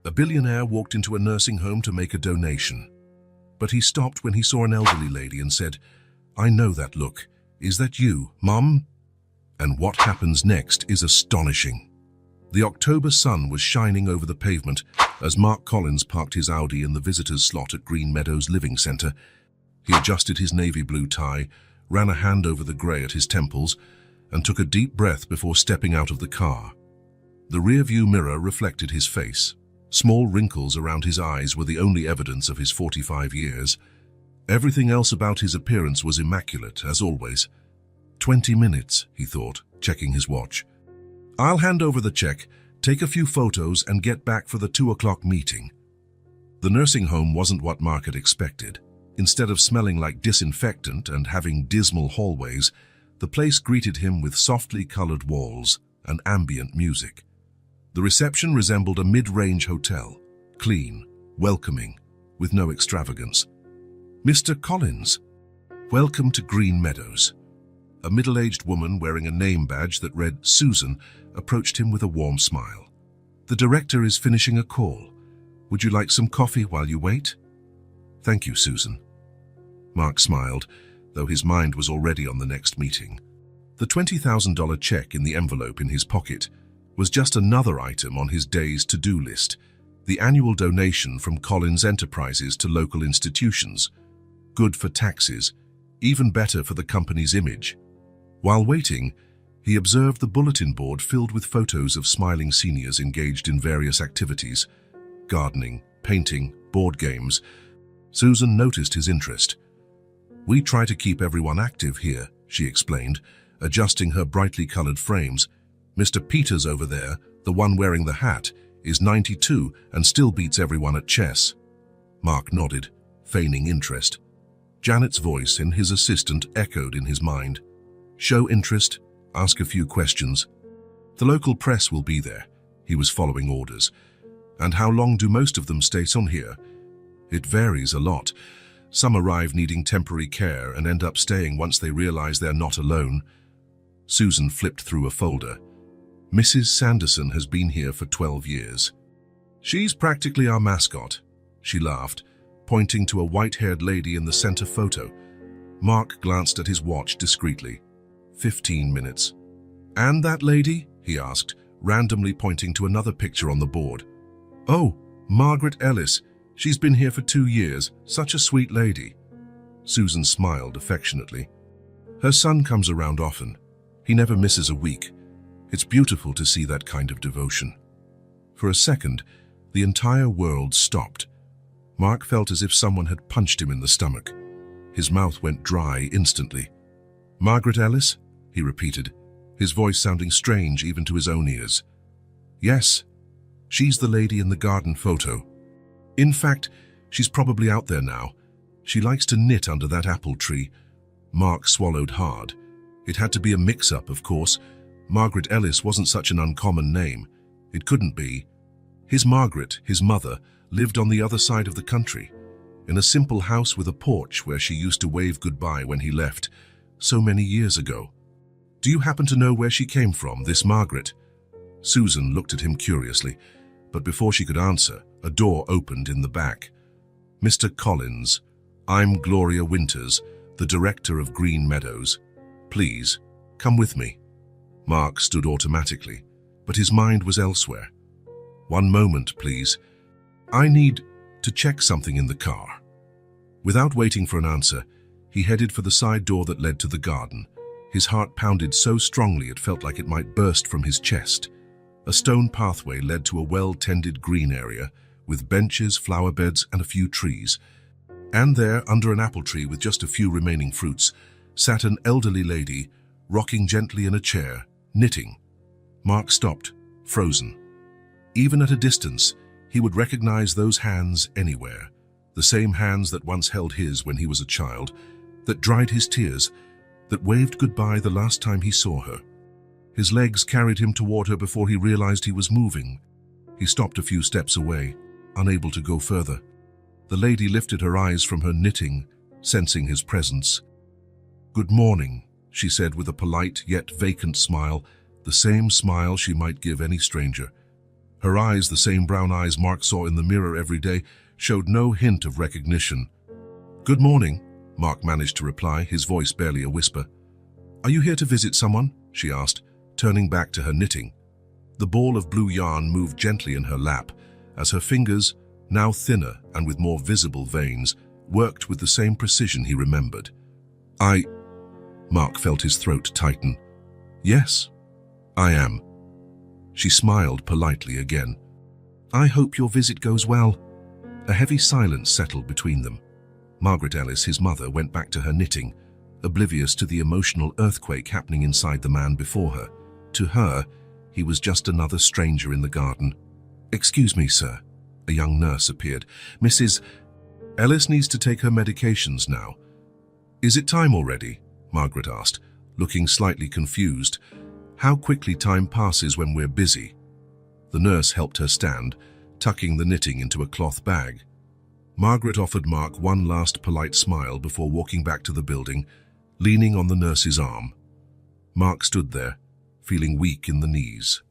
A billionaire walked into a nursing home to make a donation. But he stopped when he saw an elderly lady and said, "I know that look. Is that you, Mum?" And what happens next is astonishing. The October sun was shining over the pavement as Mark Collins parked his Audi in the visitor's slot at Green Meadows Living Centre. He adjusted his navy blue tie, ran a hand over the grey at his temples, and took a deep breath before stepping out of the car. The rear-view mirror reflected his face. Small wrinkles around his eyes were the only evidence of his 45 years. Everything else about his appearance was immaculate, as always. 20 minutes, he thought, checking his watch. I'll hand over the check, take a few photos, and get back for the 2 o'clock meeting. The nursing home wasn't what Mark had expected. Instead of smelling like disinfectant and having dismal hallways, the place greeted him with softly colored walls and ambient music. The reception resembled a mid-range hotel, clean, welcoming, with no extravagance. "Mr. Collins, welcome to Green Meadows." A middle-aged woman wearing a name badge that read Susan approached him with a warm smile. "The director is finishing a call. Would you like some coffee while you wait?" "Thank you, Susan." Mark smiled, though his mind was already on the next meeting. The $20,000 check in the envelope in his pocket was just another item on his day's to-do list, the annual donation from Collins Enterprises to local institutions. Good for taxes, even better for the company's image. While waiting, he observed the bulletin board filled with photos of smiling seniors engaged in various activities: gardening, painting, board games. Susan noticed his interest. "We try to keep everyone active here," she explained, adjusting her brightly colored frames. "Mr. Peters over there, the one wearing the hat, is 92 and still beats everyone at chess." Mark nodded, feigning interest. Janet's voice and his assistant echoed in his mind. "Show interest, ask a few questions. The local press will be there," he was following orders. "And how long do most of them stay on here?" "It varies a lot. Some arrive needing temporary care and end up staying once they realize they're not alone." Susan flipped through a folder. "Mrs. Sanderson has been here for 12 years. She's practically our mascot," she laughed, pointing to a white-haired lady in the center photo. Mark glanced at his watch discreetly. 15 minutes. "And that lady?" he asked, randomly pointing to another picture on the board. "Oh, Margaret Ellis. She's been here for 2 years. Such a sweet lady." Susan smiled affectionately. "Her son comes around often. He never misses a week. It's beautiful to see that kind of devotion." For a second, the entire world stopped. Mark felt as if someone had punched him in the stomach. His mouth went dry instantly. "Margaret Ellis?" he repeated, his voice sounding strange even to his own ears. "Yes, she's the lady in the garden photo. In fact, she's probably out there now. She likes to knit under that apple tree." Mark swallowed hard. It had to be a mix-up, of course. Margaret Ellis wasn't such an uncommon name. It couldn't be. His Margaret, his mother, lived on the other side of the country, in a simple house with a porch where she used to wave goodbye when he left, so many years ago. "Do you happen to know where she came from, this Margaret?" Susan looked at him curiously, but before she could answer, a door opened in the back. "Mr. Collins, I'm Gloria Winters, the director of Green Meadows. Please, come with me." Mark stood automatically, but his mind was elsewhere. "One moment, please. I need to check something in the car." Without waiting for an answer, he headed for the side door that led to the garden. His heart pounded so strongly it felt like it might burst from his chest. A stone pathway led to a well-tended green area, with benches, flower beds, and a few trees. And there, under an apple tree with just a few remaining fruits, sat an elderly lady, rocking gently in a chair, knitting. Mark stopped, frozen. Even at a distance, he would recognize those hands anywhere, the same hands that once held his when he was a child, that dried his tears, that waved goodbye the last time he saw her. His legs carried him toward her before he realized he was moving. He stopped a few steps away, unable to go further. The lady lifted her eyes from her knitting, sensing his presence. "Good morning," she said with a polite yet vacant smile, the same smile she might give any stranger. Her eyes, the same brown eyes Mark saw in the mirror every day, showed no hint of recognition. "Good morning," Mark managed to reply, his voice barely a whisper. "Are you here to visit someone?" she asked, turning back to her knitting. The ball of blue yarn moved gently in her lap as her fingers, now thinner and with more visible veins, worked with the same precision he remembered. Mark felt his throat tighten. "Yes, I am." She smiled politely again. "I hope your visit goes well." A heavy silence settled between them. Margaret Ellis, his mother, went back to her knitting, oblivious to the emotional earthquake happening inside the man before her. To her, he was just another stranger in the garden. "Excuse me, sir." A young nurse appeared. "Mrs. Ellis needs to take her medications now." "Is it time already?" Margaret asked, looking slightly confused. "How quickly time passes when we're busy." The nurse helped her stand, tucking the knitting into a cloth bag. Margaret offered Mark one last polite smile before walking back to the building, leaning on the nurse's arm. Mark stood there, feeling weak in the knees.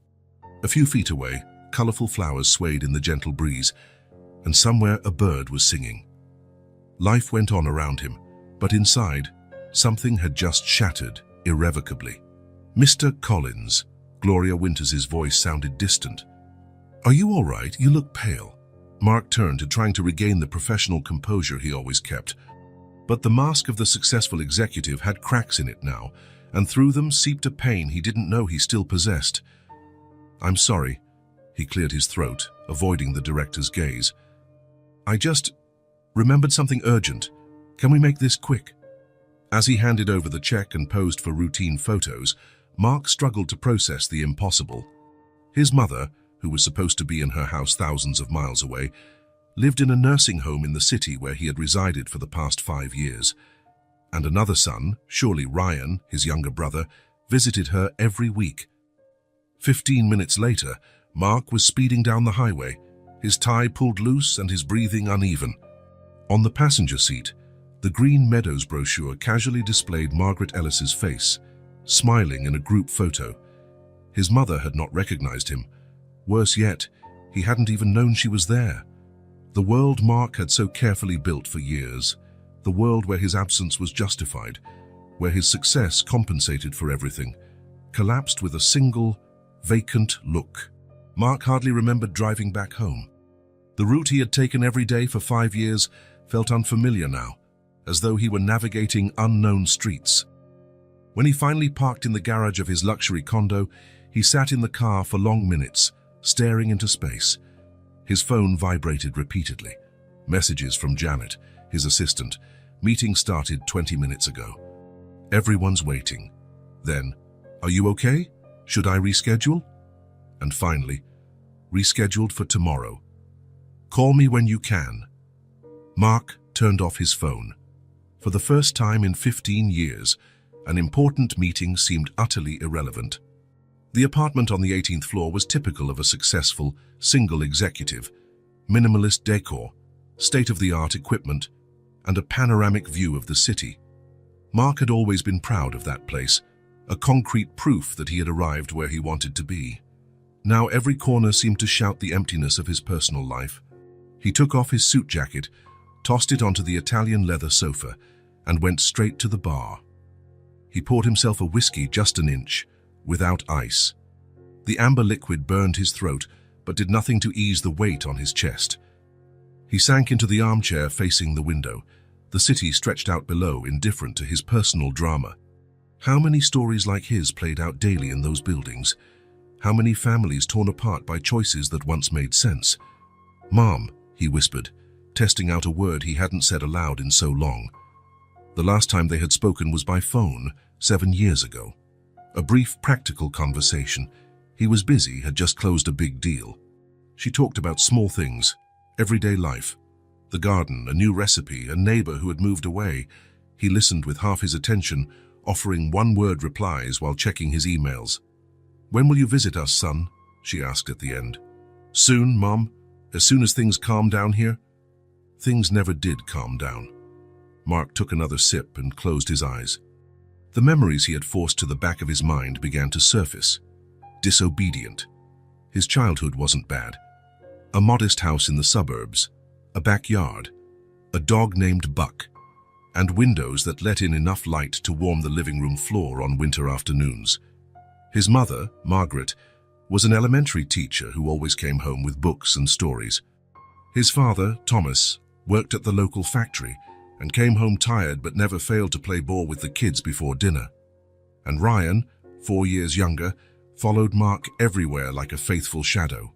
A few feet away, colorful flowers swayed in the gentle breeze, and somewhere a bird was singing. Life went on around him, but inside, something had just shattered irrevocably. "Mr. Collins," Gloria Winters's voice sounded distant. "Are you all right? You look pale." Mark turned, trying to regain the professional composure he always kept. But the mask of the successful executive had cracks in it now, and through them seeped a pain he didn't know he still possessed. "I'm sorry." He cleared his throat, avoiding the director's gaze. "I just remembered something urgent. Can we make this quick?" As he handed over the check and posed for routine photos, Mark struggled to process the impossible. His mother, who was supposed to be in her house thousands of miles away, lived in a nursing home in the city where he had resided for the past 5 years. And another son, surely Ryan, his younger brother, visited her every week. 15 minutes later, Mark was speeding down the highway, his tie pulled loose and his breathing uneven. On the passenger seat, the Green Meadows brochure casually displayed Margaret Ellis's face, smiling in a group photo. His mother had not recognized him. Worse yet, he hadn't even known she was there. The world Mark had so carefully built for years, the world where his absence was justified, where his success compensated for everything, collapsed with a single, vacant look. Mark hardly remembered driving back home. The route he had taken every day for 5 years felt unfamiliar now, as though he were navigating unknown streets. When he finally parked in the garage of his luxury condo, he sat in the car for long minutes, staring into space. His phone vibrated repeatedly. Messages from Janet, his assistant. Meeting started 20 minutes ago. Everyone's waiting. Then, "Are you okay? Should I reschedule?" And finally, rescheduled for tomorrow. "Call me when you can." Mark turned off his phone. For the first time in 15 years, an important meeting seemed utterly irrelevant. The apartment on the 18th floor was typical of a successful, single executive. Minimalist decor, state-of-the-art equipment, and a panoramic view of the city. Mark had always been proud of that place, a concrete proof that he had arrived where he wanted to be. Now every corner seemed to shout the emptiness of his personal life. He took off his suit jacket, tossed it onto the Italian leather sofa, and went straight to the bar. He poured himself a whiskey just an inch, without ice. The amber liquid burned his throat, but did nothing to ease the weight on his chest. He sank into the armchair facing the window, the city stretched out below, indifferent to his personal drama. How many stories like his played out daily in those buildings? How many families torn apart by choices that once made sense? "Mom," he whispered, testing out a word he hadn't said aloud in so long. The last time they had spoken was by phone, 7 years ago. A brief, practical conversation. He was busy, had just closed a big deal. She talked about small things, everyday life, the garden, a new recipe, a neighbor who had moved away. He listened with half his attention, offering one-word replies while checking his emails. "When will you visit us, son?" she asked at the end. "Soon, Mom. As soon as things calm down here." Things never did calm down. Mark took another sip and closed his eyes. The memories he had forced to the back of his mind began to surface. Disobedient. His childhood wasn't bad. A modest house in the suburbs, a backyard, a dog named Buck, and windows that let in enough light to warm the living room floor on winter afternoons. His mother, Margaret, was an elementary teacher who always came home with books and stories. His father, Thomas, worked at the local factory and came home tired but never failed to play ball with the kids before dinner. And Ryan, 4 years younger, followed Mark everywhere like a faithful shadow.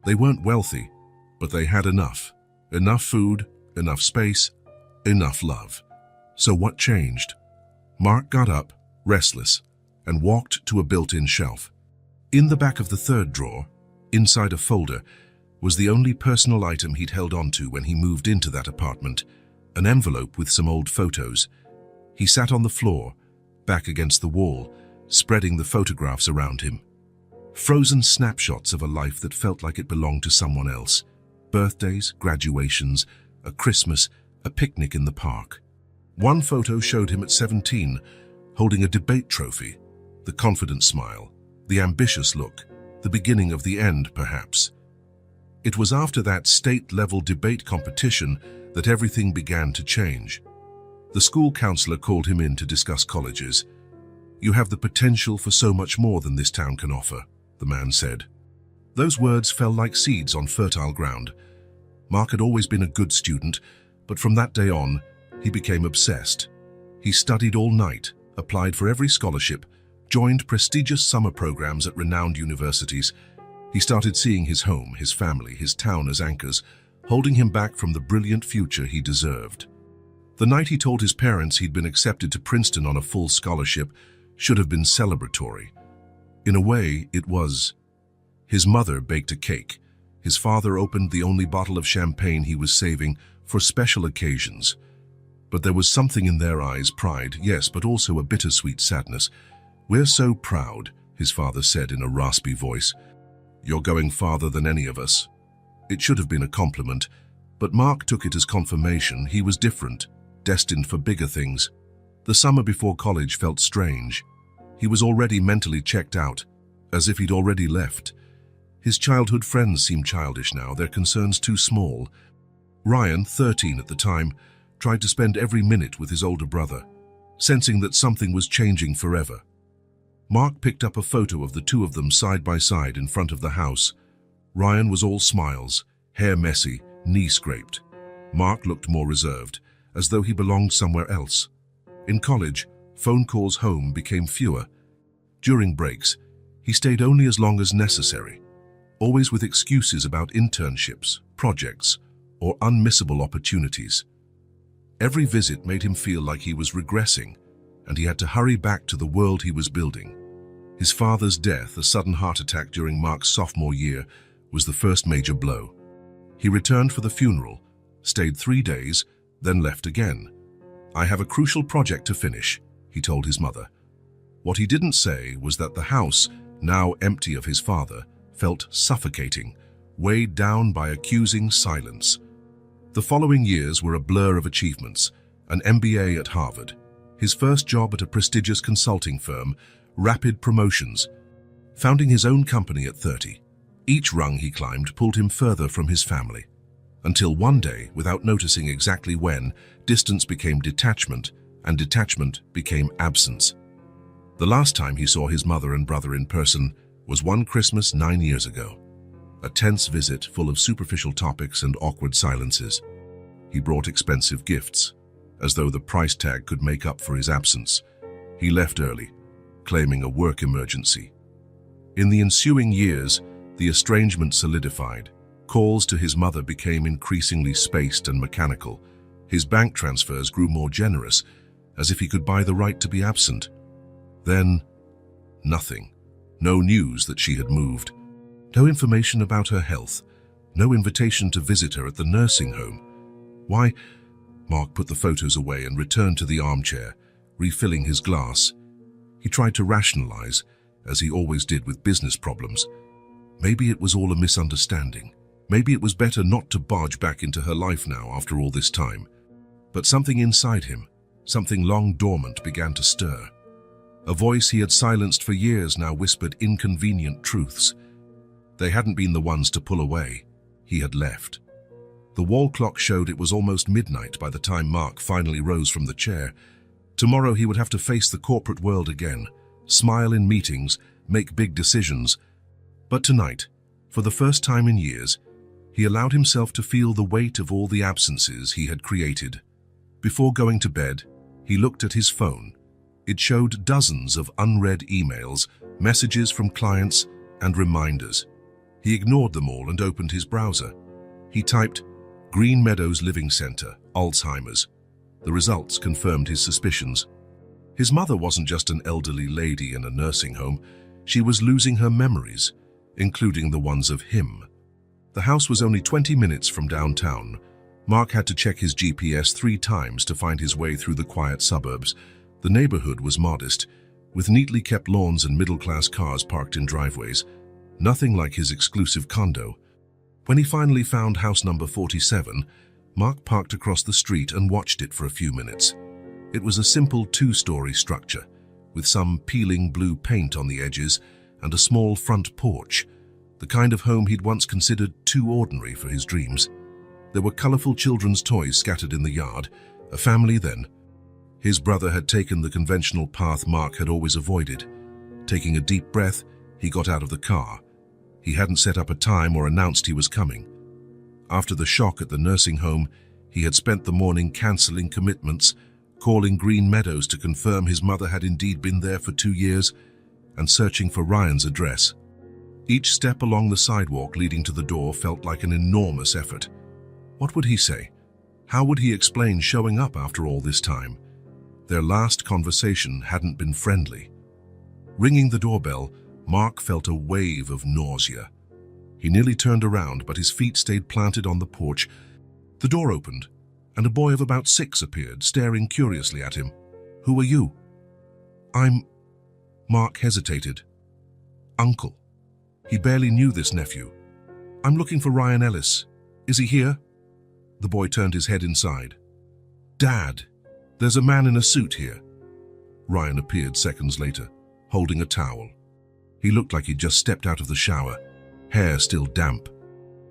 They weren't wealthy, but they had enough. Enough food, enough space, enough love. So what changed? Mark got up, restless, and walked to a built-in shelf. In the back of the third drawer, inside a folder, was the only personal item he'd held onto when he moved into that apartment, an envelope with some old photos. He sat on the floor, back against the wall, spreading the photographs around him. Frozen snapshots of a life that felt like it belonged to someone else. Birthdays, graduations, a Christmas, a picnic in the park. One photo showed him at 17, holding a debate trophy, the confident smile, the ambitious look, the beginning of the end, perhaps. It was after that state-level debate competition that everything began to change. The school counselor called him in to discuss colleges. "You have the potential for so much more than this town can offer," the man said. Those words fell like seeds on fertile ground. Mark had always been a good student, but from that day on, he became obsessed. He studied all night, applied for every scholarship, joined prestigious summer programs at renowned universities. He started seeing his home, his family, his town as anchors, holding him back from the brilliant future he deserved. The night he told his parents he'd been accepted to Princeton on a full scholarship should have been celebratory. In a way, it was. His mother baked a cake. His father opened the only bottle of champagne he was saving for special occasions. But there was something in their eyes, pride, yes, but also a bittersweet sadness. "We're so proud," his father said in a raspy voice. "You're going farther than any of us." It should have been a compliment, but Mark took it as confirmation he was different, destined for bigger things. The summer before college felt strange. He was already mentally checked out, as if he'd already left. His childhood friends seemed childish now, their concerns too small. Ryan, 13 at the time, tried to spend every minute with his older brother, sensing that something was changing forever. Mark picked up a photo of the two of them side by side in front of the house. Ryan was all smiles, hair messy, knee scraped. Mark looked more reserved, as though he belonged somewhere else. In college, phone calls home became fewer. During breaks, he stayed only as long as necessary, always with excuses about internships, projects, or unmissable opportunities. Every visit made him feel like he was regressing, and he had to hurry back to the world he was building. His father's death, a sudden heart attack during Mark's sophomore year, was the first major blow. He returned for the funeral, stayed 3 days, then left again. "I have a crucial project to finish," he told his mother. What he didn't say was that the house, now empty of his father, felt suffocating, weighed down by accusing silence. The following years were a blur of achievements: an MBA at Harvard, his first job at a prestigious consulting firm, rapid promotions, founding his own company at 30. Each rung he climbed pulled him further from his family, until one day, without noticing exactly when, distance became detachment, and detachment became absence. The last time he saw his mother and brother in person was one Christmas 9 years ago. A tense visit full of superficial topics and awkward silences. He brought expensive gifts, as though the price tag could make up for his absence. He left early, claiming a work emergency. In the ensuing years, the estrangement solidified. Calls to his mother became increasingly spaced and mechanical. His bank transfers grew more generous, as if he could buy the right to be absent. Then, nothing. No news that she had moved. No information about her health. No invitation to visit her at the nursing home. Why? Mark put the photos away and returned to the armchair, refilling his glass. He tried to rationalize, as he always did with business problems. Maybe it was all a misunderstanding. Maybe it was better not to barge back into her life now after all this time. But something inside him, something long dormant, began to stir. A voice he had silenced for years now whispered inconvenient truths. They hadn't been the ones to pull away. He had left. The wall clock showed it was almost midnight by the time Mark finally rose from the chair. Tomorrow he would have to face the corporate world again, smile in meetings, make big decisions. But tonight, for the first time in years, he allowed himself to feel the weight of all the absences he had created. Before going to bed, he looked at his phone. It showed dozens of unread emails, messages from clients, and reminders. He ignored them all and opened his browser. He typed, Green Meadows Living Center, Alzheimer's. The results confirmed his suspicions. His mother wasn't just an elderly lady in a nursing home. She was losing her memories, including the ones of him. The house was only 20 minutes from downtown. Mark had to check his GPS 3 times to find his way through the quiet suburbs. The neighborhood was modest, with neatly kept lawns and middle-class cars parked in driveways. Nothing like his exclusive condo. When he finally found house number 47, Mark parked across the street and watched it for a few minutes. It was a simple 2-story structure, with some peeling blue paint on the edges and a small front porch, the kind of home he'd once considered too ordinary for his dreams. There were colorful children's toys scattered in the yard, a family then. His brother had taken the conventional path Mark had always avoided. Taking a deep breath, he got out of the car. He hadn't set up a time or announced he was coming. After the shock at the nursing home, he had spent the morning cancelling commitments, calling Green Meadows to confirm his mother had indeed been there for 2 years, and searching for Ryan's address. Each step along the sidewalk leading to the door felt like an enormous effort. What would he say? How would he explain showing up after all this time? Their last conversation hadn't been friendly. Ringing the doorbell, Mark felt a wave of nausea. He nearly turned around, but his feet stayed planted on the porch. The door opened, and a boy of about 6 appeared, staring curiously at him. "Who are you?" Mark hesitated. "Uncle." He barely knew this nephew. "I'm looking for Ryan Ellis. Is he here?" The boy turned his head inside. "Dad, there's a man in a suit here." Ryan appeared seconds later, holding a towel. He looked like he'd just stepped out of the shower, hair still damp.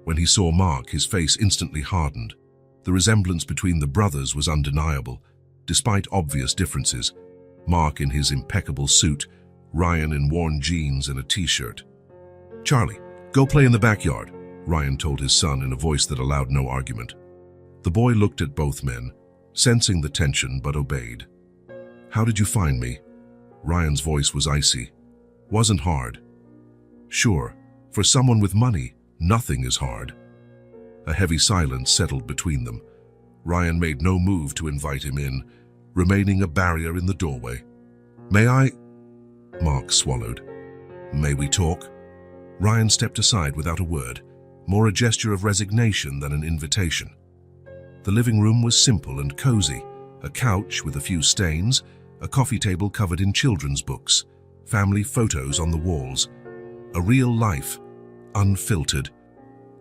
When he saw Mark, his face instantly hardened. The resemblance between the brothers was undeniable, despite obvious differences. Mark in his impeccable suit, Ryan in worn jeans and a t-shirt. "Charlie, go play in the backyard," Ryan told his son in a voice that allowed no argument. The boy looked at both men, sensing the tension, but obeyed. "How did you find me?" Ryan's voice was icy. "Wasn't hard." "Sure, for someone with money, nothing is hard." A heavy silence settled between them. Ryan made no move to invite him in, remaining a barrier in the doorway. "May I?" Mark swallowed. "May we talk?" Ryan stepped aside without a word, more a gesture of resignation than an invitation. The living room was simple and cozy, a couch with a few stains, a coffee table covered in children's books, family photos on the walls. A real life, unfiltered.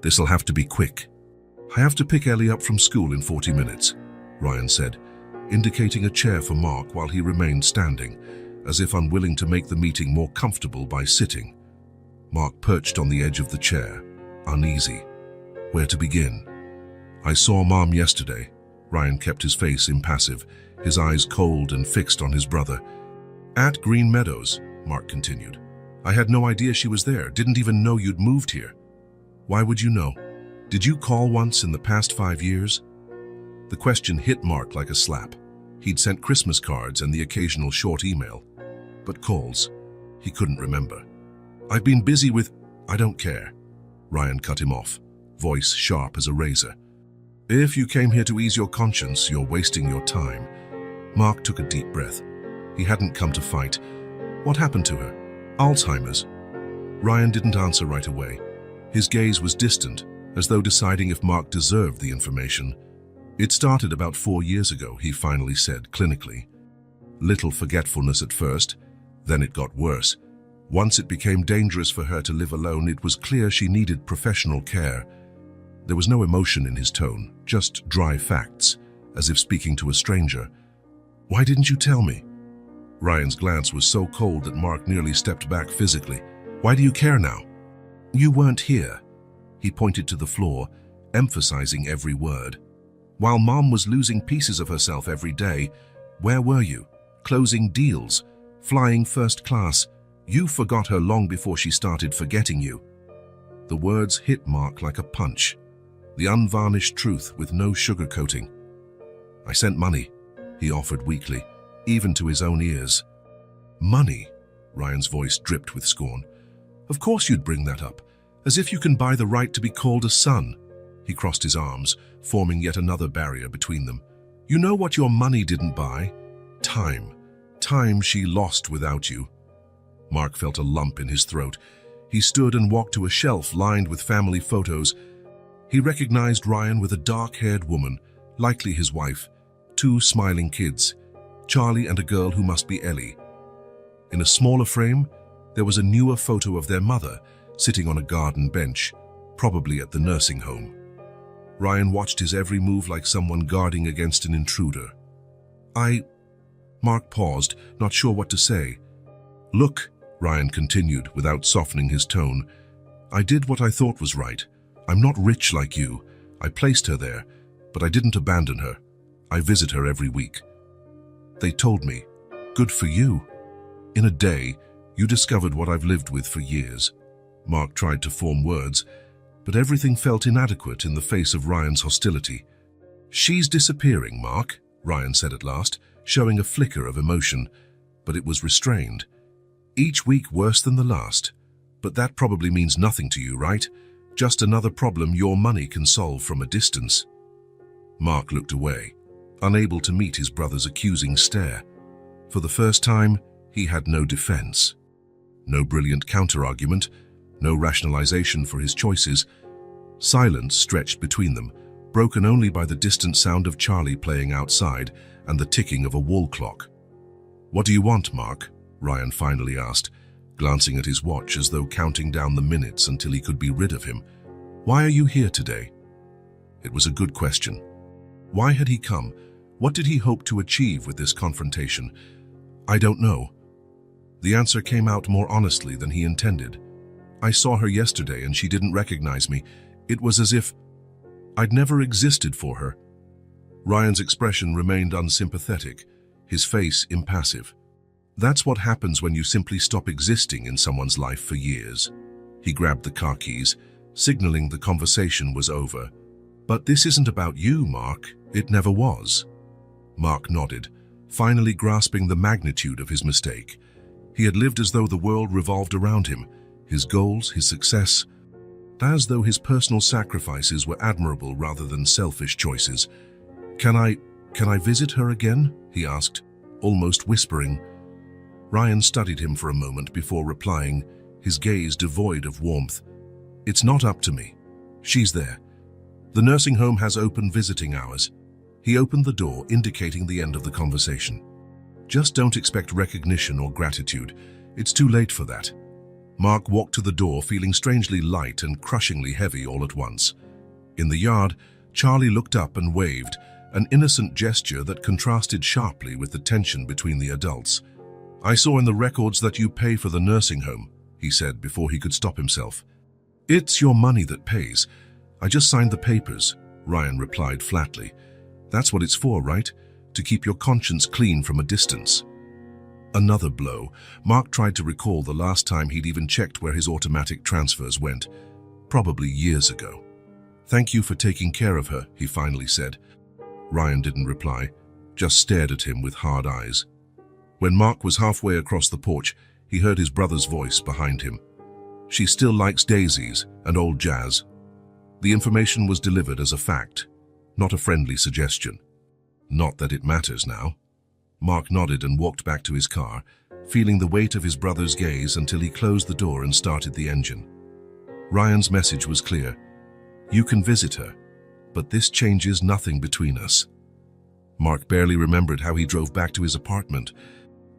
"This'll have to be quick. I have to pick Ellie up from school in 40 minutes, Ryan said, indicating a chair for Mark while he remained standing, as if unwilling to make the meeting more comfortable by sitting. Mark perched on the edge of the chair, uneasy. Where to begin? "I saw Mom yesterday." Ryan kept his face impassive, his eyes cold and fixed on his brother. "At Green Meadows," Mark continued. "I had no idea she was there, didn't even know you'd moved here." "Why would you know? Did you call once in the past 5 years?" The question hit Mark like a slap. He'd sent Christmas cards and the occasional short email. But calls, he couldn't remember. "I've been busy with—" "I don't care." Ryan cut him off, voice sharp as a razor. "If you came here to ease your conscience, you're wasting your time." Mark took a deep breath. He hadn't come to fight. What happened to her? Alzheimer's? Ryan didn't answer right away. His gaze was distant, as though deciding if Mark deserved the information. "It started about 4 years ago," he finally said, clinically. "Little forgetfulness at first, then it got worse. Once it became dangerous for her to live alone, it was clear she needed professional care." There was no emotion in his tone, just dry facts, as if speaking to a stranger. "Why didn't you tell me?" Ryan's glance was so cold that Mark nearly stepped back physically. "Why do you care now?" You weren't here. He pointed to the floor, emphasizing every word. While Mom was losing pieces of herself every day, where were you? Closing deals, flying first class. You forgot her long before she started forgetting you. The words hit Mark like a punch. The unvarnished truth with no sugarcoating. I sent money, he offered weakly, even to his own ears. Money? Ryan's voice dripped with scorn. Of course you'd bring that up, as if you can buy the right to be called a son. He crossed his arms, forming yet another barrier between them. You know what your money didn't buy? Time. Time she lost without you. Mark felt a lump in his throat. He stood and walked to a shelf lined with family photos. He recognized Ryan with a dark-haired woman, likely his wife, 2 smiling kids, Charlie and a girl who must be Ellie. In a smaller frame, there was a newer photo of their mother, sitting on a garden bench, probably at the nursing home. Ryan watched his every move like someone guarding against an intruder. Mark paused, not sure what to say. Look, Ryan continued without softening his tone. I did what I thought was right. I'm not rich like you. I placed her there, but I didn't abandon her. I visit her every week. They told me, good for you. In a day, you discovered what I've lived with for years. Mark tried to form words, but everything felt inadequate in the face of Ryan's hostility. She's disappearing, Mark, Ryan said at last, showing a flicker of emotion, but it was restrained. Each week worse than the last. But that probably means nothing to you, right? Just another problem your money can solve from a distance. Mark looked away, unable to meet his brother's accusing stare. For the first time, he had no defense. No brilliant counter-argument, no rationalization for his choices. Silence stretched between them, broken only by the distant sound of Charlie playing outside and the ticking of a wall clock. What do you want, Mark? Ryan finally asked, glancing at his watch as though counting down the minutes until he could be rid of him. Why are you here today? It was a good question. Why had he come? What did he hope to achieve with this confrontation? I don't know. The answer came out more honestly than he intended. I saw her yesterday and she didn't recognize me. It was as if I'd never existed for her. Ryan's expression remained unsympathetic, his face impassive. That's what happens when you simply stop existing in someone's life for years. He grabbed the car keys, signaling the conversation was over. But this isn't about you, Mark. It never was. Mark nodded, finally grasping the magnitude of his mistake. He had lived as though the world revolved around him, his goals, his success, as though his personal sacrifices were admirable rather than selfish choices. Can I visit her again? He asked, almost whispering. Ryan studied him for a moment before replying, his gaze devoid of warmth. It's not up to me. She's there. The nursing home has open visiting hours. He opened the door, indicating the end of the conversation. Just don't expect recognition or gratitude. It's too late for that. Mark walked to the door, feeling strangely light and crushingly heavy all at once. In the yard, Charlie looked up and waved, an innocent gesture that contrasted sharply with the tension between the adults. I saw in the records that you pay for the nursing home, he said before he could stop himself. It's your money that pays. I just signed the papers, Ryan replied flatly. That's what it's for, right? To keep your conscience clean from a distance. Another blow. Mark tried to recall the last time he'd even checked where his automatic transfers went. Probably years ago. Thank you for taking care of her, he finally said. Ryan didn't reply, just stared at him with hard eyes. When Mark was halfway across the porch, he heard his brother's voice behind him. She still likes daisies and old jazz. The information was delivered as a fact, not a friendly suggestion. Not that it matters now. Mark nodded and walked back to his car, feeling the weight of his brother's gaze until he closed the door and started the engine. Ryan's message was clear. You can visit her, but this changes nothing between us. Mark barely remembered how he drove back to his apartment.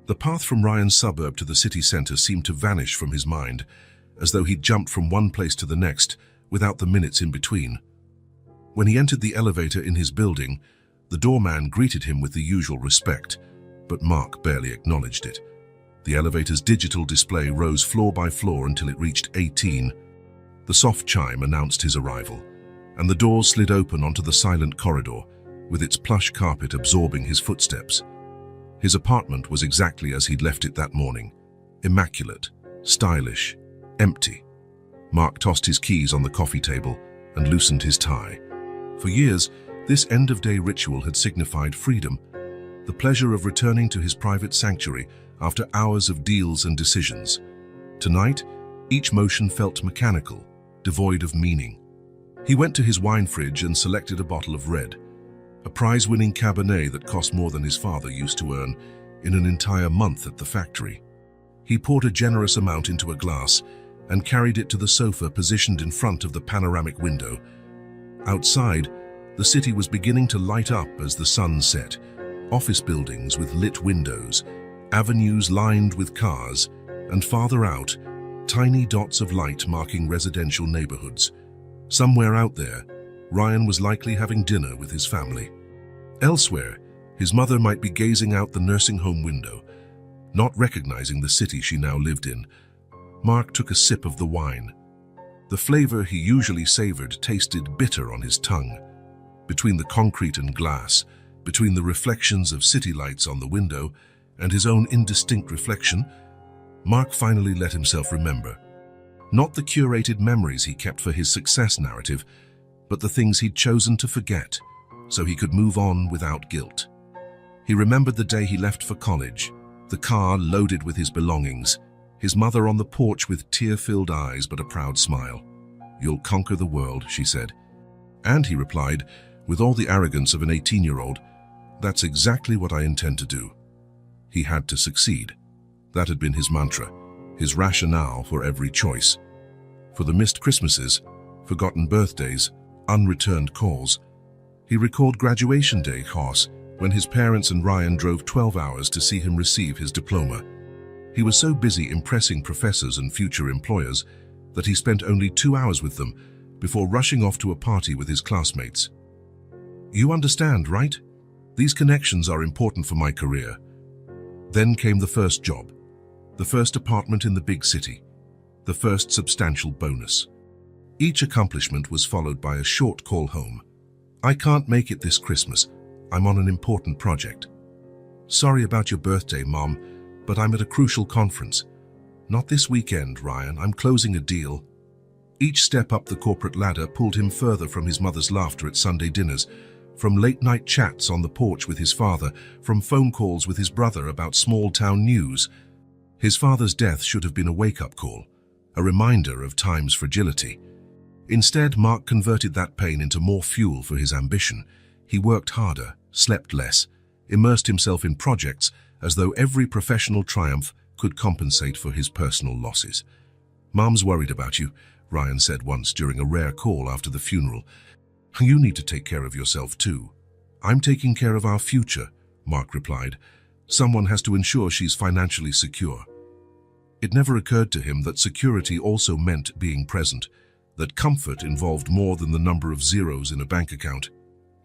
The path from Ryan's suburb to the city center seemed to vanish from his mind, as though he'd jumped from one place to the next without the minutes in between. When he entered the elevator in his building, the doorman greeted him with the usual respect, but Mark barely acknowledged it. The elevator's digital display rose floor by floor until it reached 18. The soft chime announced his arrival, and the doors slid open onto the silent corridor, with its plush carpet absorbing his footsteps. His apartment was exactly as he'd left it that morning, immaculate, stylish, empty. Mark tossed his keys on the coffee table and loosened his tie. For years, this end-of-day ritual had signified freedom, the pleasure of returning to his private sanctuary after hours of deals and decisions. Tonight, each motion felt mechanical, devoid of meaning. He went to his wine fridge and selected a bottle of red, a prize-winning Cabernet that cost more than his father used to earn in an entire month at the factory. He poured a generous amount into a glass and carried it to the sofa positioned in front of the panoramic window. Outside, the city was beginning to light up as the sun set. Office buildings with lit windows, avenues lined with cars, and farther out, tiny dots of light marking residential neighborhoods. Somewhere out there, Ryan was likely having dinner with his family. Elsewhere, his mother might be gazing out the nursing home window, not recognizing the city she now lived in. Mark took a sip of the wine. The flavor he usually savored tasted bitter on his tongue. Between the concrete and glass, between the reflections of city lights on the window and his own indistinct reflection, Mark finally let himself remember. Not the curated memories he kept for his success narrative, but the things he'd chosen to forget, so he could move on without guilt. He remembered the day he left for college, the car loaded with his belongings, his mother on the porch with tear-filled eyes but a proud smile. "You'll conquer the world," she said. And he replied, with all the arrogance of an 18-year-old, "That's exactly what I intend to do." He had to succeed. That had been his mantra, his rationale for every choice. For the missed Christmases, forgotten birthdays, unreturned calls. He recalled graduation day chaos when his parents and Ryan drove 12 hours to see him receive his diploma. He was so busy impressing professors and future employers that he spent only 2 hours with them before rushing off to a party with his classmates. "You understand, right? These connections are important for my career." Then came the first job, the first apartment in the big city, the first substantial bonus. Each accomplishment was followed by a short call home. "I can't make it this Christmas. I'm on an important project." "Sorry about your birthday, Mom, but I'm at a crucial conference." "Not this weekend, Ryan. I'm closing a deal." Each step up the corporate ladder pulled him further from his mother's laughter at Sunday dinners, from late-night chats on the porch with his father, from phone calls with his brother about small-town news. His father's death should have been a wake-up call, a reminder of time's fragility. Instead, Mark converted that pain into more fuel for his ambition. He worked harder, slept less, immersed himself in projects as though every professional triumph could compensate for his personal losses. "Mom's worried about you," Ryan said once during a rare call after the funeral. "You need to take care of yourself too." "I'm taking care of our future," Mark replied. "Someone has to ensure she's financially secure." It never occurred to him that security also meant being present, that comfort involved more than the number of zeros in a bank account.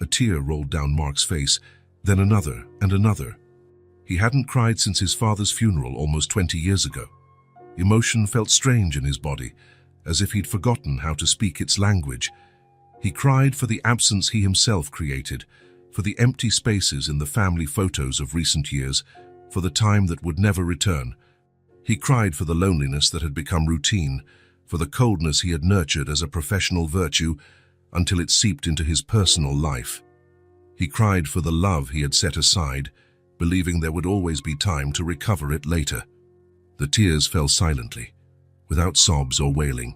A tear rolled down Mark's face, then another and another. He hadn't cried since his father's funeral almost 20 years ago. Emotion felt strange in his body, as if he'd forgotten how to speak its language. He cried for the absence he himself created, for the empty spaces in the family photos of recent years, for the time that would never return. He cried for the loneliness that had become routine, for the coldness he had nurtured as a professional virtue until it seeped into his personal life. He cried for the love he had set aside, believing there would always be time to recover it later. The tears fell silently, without sobs or wailing,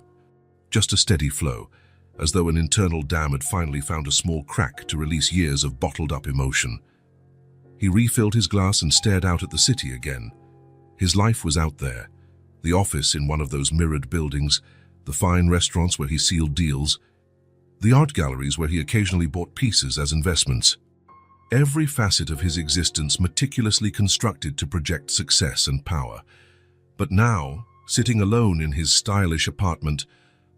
just a steady flow, as though an internal dam had finally found a small crack to release years of bottled-up emotion. He refilled his glass and stared out at the city again. His life was out there, the office in one of those mirrored buildings, the fine restaurants where he sealed deals, the art galleries where he occasionally bought pieces as investments. Every facet of his existence meticulously constructed to project success and power. But now, sitting alone in his stylish apartment,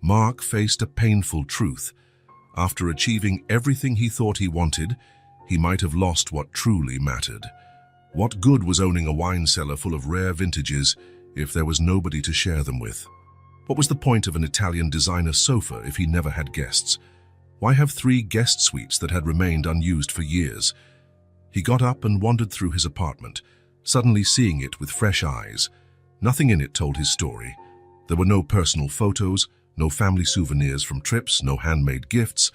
Mark faced a painful truth. After achieving everything he thought he wanted, he might have lost what truly mattered. What good was owning a wine cellar full of rare vintages if there was nobody to share them with? What was the point of an Italian designer sofa if he never had guests? Why have 3 guest suites that had remained unused for years? He got up and wandered through his apartment, suddenly seeing it with fresh eyes. Nothing in it told his story. There were no personal photos, no family souvenirs from trips, no handmade gifts.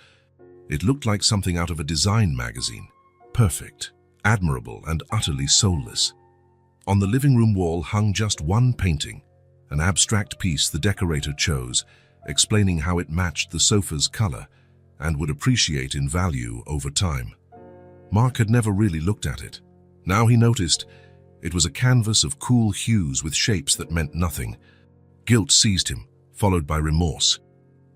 It looked like something out of a design magazine. Perfect, admirable, and utterly soulless. On the living room wall hung just one painting, an abstract piece the decorator chose, explaining how it matched the sofa's color and would appreciate in value over time. Mark had never really looked at it. Now he noticed it was a canvas of cool hues with shapes that meant nothing. Guilt seized him, followed by remorse,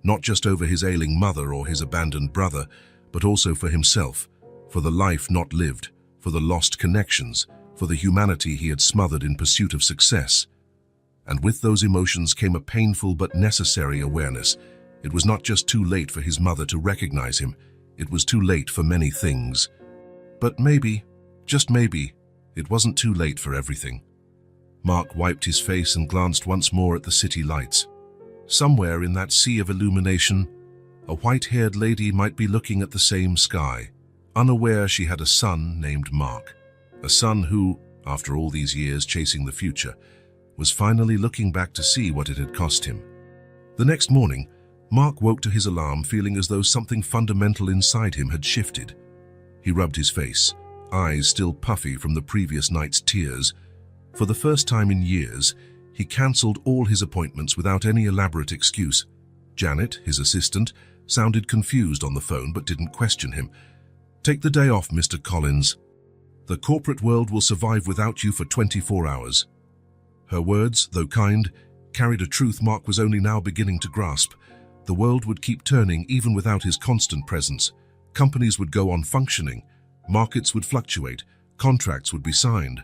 not just over his ailing mother or his abandoned brother, but also for himself, for the life not lived, for the lost connections, for the humanity he had smothered in pursuit of success. And with those emotions came a painful but necessary awareness. It was not just too late for his mother to recognize him, it was too late for many things. But maybe, just maybe, it wasn't too late for everything. Mark wiped his face and glanced once more at the city lights. Somewhere in that sea of illumination, a white-haired lady might be looking at the same sky, unaware she had a son named Mark. A son who, after all these years chasing the future, was finally looking back to see what it had cost him. The next morning, Mark woke to his alarm feeling as though something fundamental inside him had shifted. He rubbed his face, eyes still puffy from the previous night's tears. For the first time in years, he cancelled all his appointments without any elaborate excuse. Janet, his assistant, sounded confused on the phone but didn't question him. "Take the day off, Mr. Collins. The corporate world will survive without you for 24 hours. Her words, though kind, carried a truth Mark was only now beginning to grasp. The world would keep turning even without his constant presence. Companies would go on functioning, markets would fluctuate, contracts would be signed.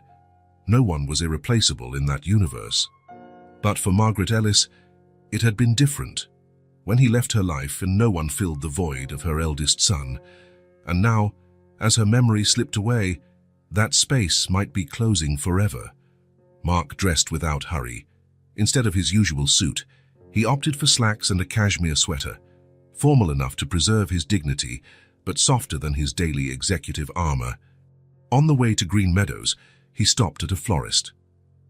No one was irreplaceable in that universe. But for Margaret Ellis, it had been different. When he left her life and no one filled the void of her eldest son. And now, as her memory slipped away, that space might be closing forever. Mark dressed without hurry. Instead of his usual suit, he opted for slacks and a cashmere sweater, formal enough to preserve his dignity, but softer than his daily executive armor. On the way to Green Meadows, he stopped at a florist.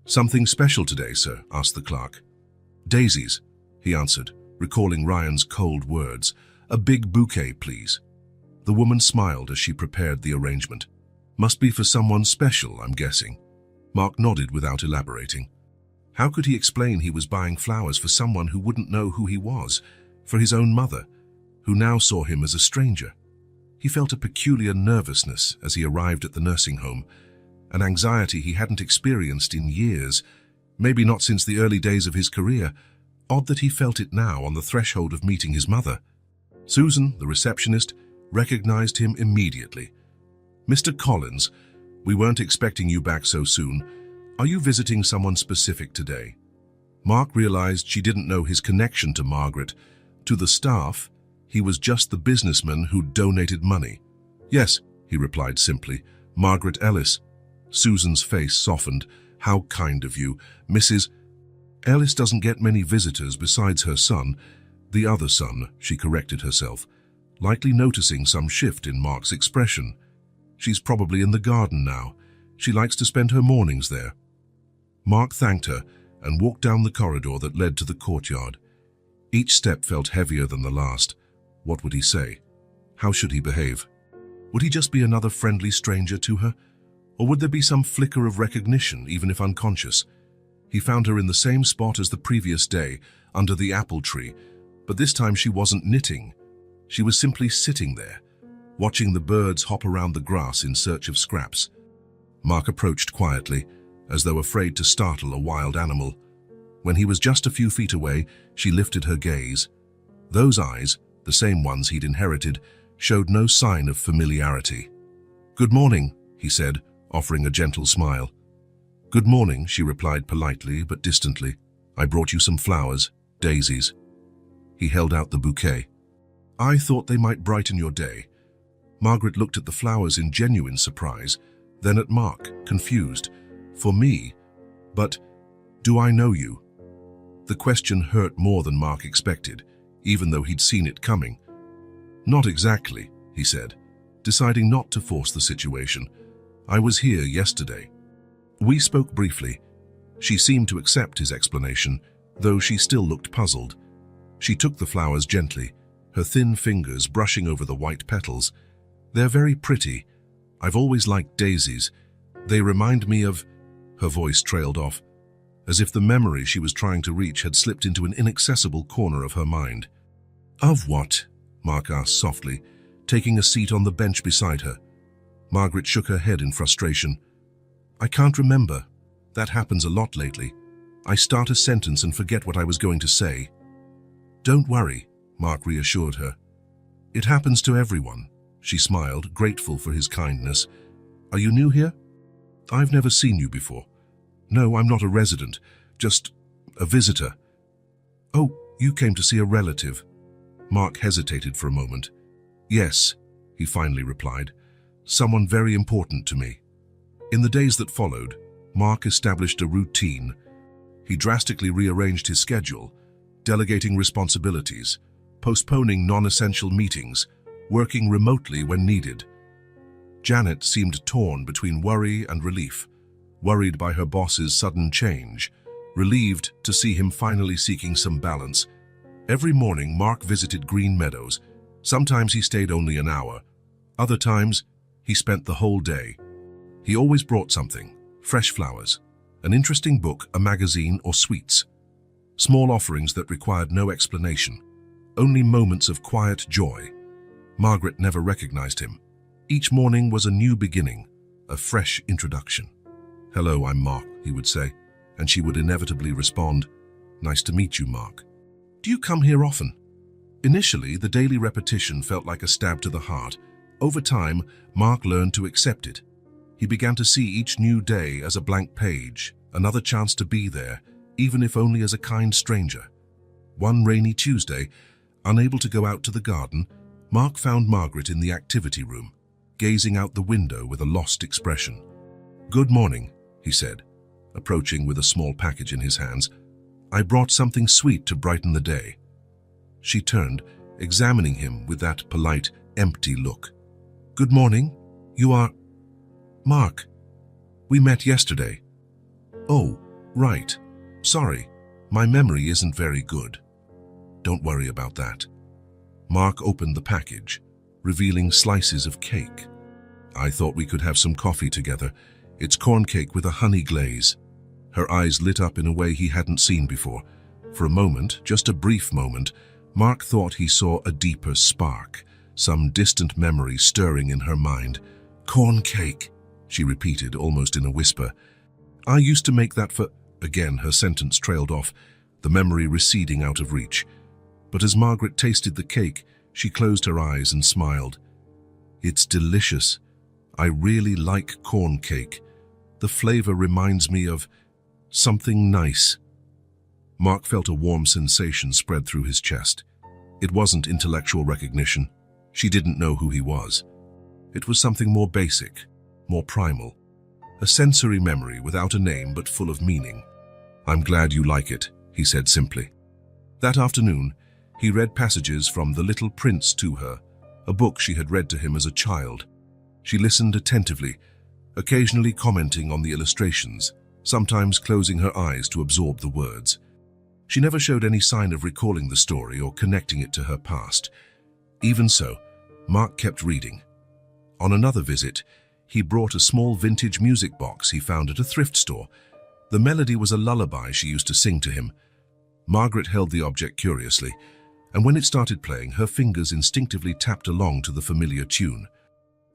"Something special today, sir?" asked the clerk. "Daisies," he answered, recalling Ryan's cold words. "A big bouquet, please." The woman smiled as she prepared the arrangement. "Must be for someone special, I'm guessing." Mark nodded without elaborating. How could he explain he was buying flowers for someone who wouldn't know who he was, for his own mother, who now saw him as a stranger? He felt a peculiar nervousness as he arrived at the nursing home, an anxiety he hadn't experienced in years, maybe not since the early days of his career. Odd that he felt it now on the threshold of meeting his mother. Susan, the receptionist, recognized him immediately. "Mr. Collins, we weren't expecting you back so soon. Are you visiting someone specific today?" Mark realized she didn't know his connection to Margaret. To the staff, he was just the businessman who donated money. "Yes," he replied simply, "Margaret Ellis." Susan's face softened. "How kind of you, Mrs. Ellis doesn't get many visitors besides her son." "The other son," she corrected herself, likely noticing some shift in Mark's expression. "She's probably in the garden now. She likes to spend her mornings there." Mark thanked her and walked down the corridor that led to the courtyard. Each step felt heavier than the last. What would he say? How should he behave? Would he just be another friendly stranger to her? Or would there be some flicker of recognition, even if unconscious? He found her in the same spot as the previous day, under the apple tree, but this time she wasn't knitting. She was simply sitting there, watching the birds hop around the grass in search of scraps. Mark approached quietly, as though afraid to startle a wild animal. When he was just a few feet away, she lifted her gaze. Those eyes, the same ones he'd inherited, showed no sign of familiarity. "Good morning," he said, offering a gentle smile. "Good morning," she replied politely but distantly. "I brought you some flowers, daisies." He held out the bouquet. "I thought they might brighten your day." Margaret looked at the flowers in genuine surprise, then at Mark, confused. "For me? But do I know you?" The question hurt more than Mark expected, even though he'd seen it coming. "Not exactly," he said, deciding not to force the situation. "I was here yesterday." We spoke briefly. She seemed to accept his explanation, though she still looked puzzled. She took the flowers gently, her thin fingers brushing over the white petals. "They're very pretty. I've always liked daisies. They remind me of—" Her voice trailed off, as if the memory she was trying to reach had slipped into an inaccessible corner of her mind. "Of what?" Mark asked softly, taking a seat on the bench beside her. Margaret shook her head in frustration. "I can't remember. That happens a lot lately. I start a sentence and forget what I was going to say." "Don't worry," Mark reassured her. "It happens to everyone." She smiled, grateful for his kindness. "Are you new here?" "I've never seen you before." "No, I'm not a resident, just a visitor." "Oh, you came to see a relative." Mark hesitated for a moment. "Yes," he finally replied. "Someone very important to me." In the days that followed, Mark established a routine. He drastically rearranged his schedule, delegating responsibilities, postponing non-essential meetings, working remotely when needed. Janet seemed torn between worry and relief, worried by her boss's sudden change, relieved to see him finally seeking some balance. Every morning, Mark visited Green Meadows. Sometimes he stayed only an hour. Other times, he spent the whole day. He always brought something: fresh flowers, an interesting book, a magazine, or sweets. Small offerings that required no explanation, only moments of quiet joy. Margaret never recognized him. Each morning was a new beginning, a fresh introduction. "Hello, I'm Mark," he would say, and she would inevitably respond, "Nice to meet you, Mark. Do you come here often?" Initially, the daily repetition felt like a stab to the heart. Over time, Mark learned to accept it. He began to see each new day as a blank page, another chance to be there, even if only as a kind stranger. One rainy Tuesday, unable to go out to the garden, Mark found Margaret in the activity room, gazing out the window with a lost expression. "Good morning," he said, approaching with a small package in his hands. "I brought something sweet to brighten the day." She turned, examining him with that polite, empty look. "Good morning. You are—" "Mark. We met yesterday." "Oh, right. Sorry. My memory isn't very good." "Don't worry about that." Mark opened the package, revealing slices of cake. "I thought we could have some coffee together. It's corn cake with a honey glaze." Her eyes lit up in a way he hadn't seen before. For a moment, just a brief moment, Mark thought he saw a deeper spark, some distant memory stirring in her mind. "Corn cake," she repeated, almost in a whisper. "I used to make that for—" Again, her sentence trailed off, the memory receding out of reach. But as Margaret tasted the cake, she closed her eyes and smiled. "It's delicious. I really like corn cake. The flavor reminds me of something nice." Mark felt a warm sensation spread through his chest. It wasn't intellectual recognition. She didn't know who he was. It was something more basic, more primal. A sensory memory without a name but full of meaning. "I'm glad you like it," he said simply. That afternoon, he read passages from The Little Prince to her, a book she had read to him as a child. She listened attentively, occasionally commenting on the illustrations, sometimes closing her eyes to absorb the words. She never showed any sign of recalling the story or connecting it to her past. Even so, Mark kept reading. On another visit, he brought a small vintage music box he found at a thrift store. The melody was a lullaby she used to sing to him. Margaret held the object curiously, and when it started playing, her fingers instinctively tapped along to the familiar tune.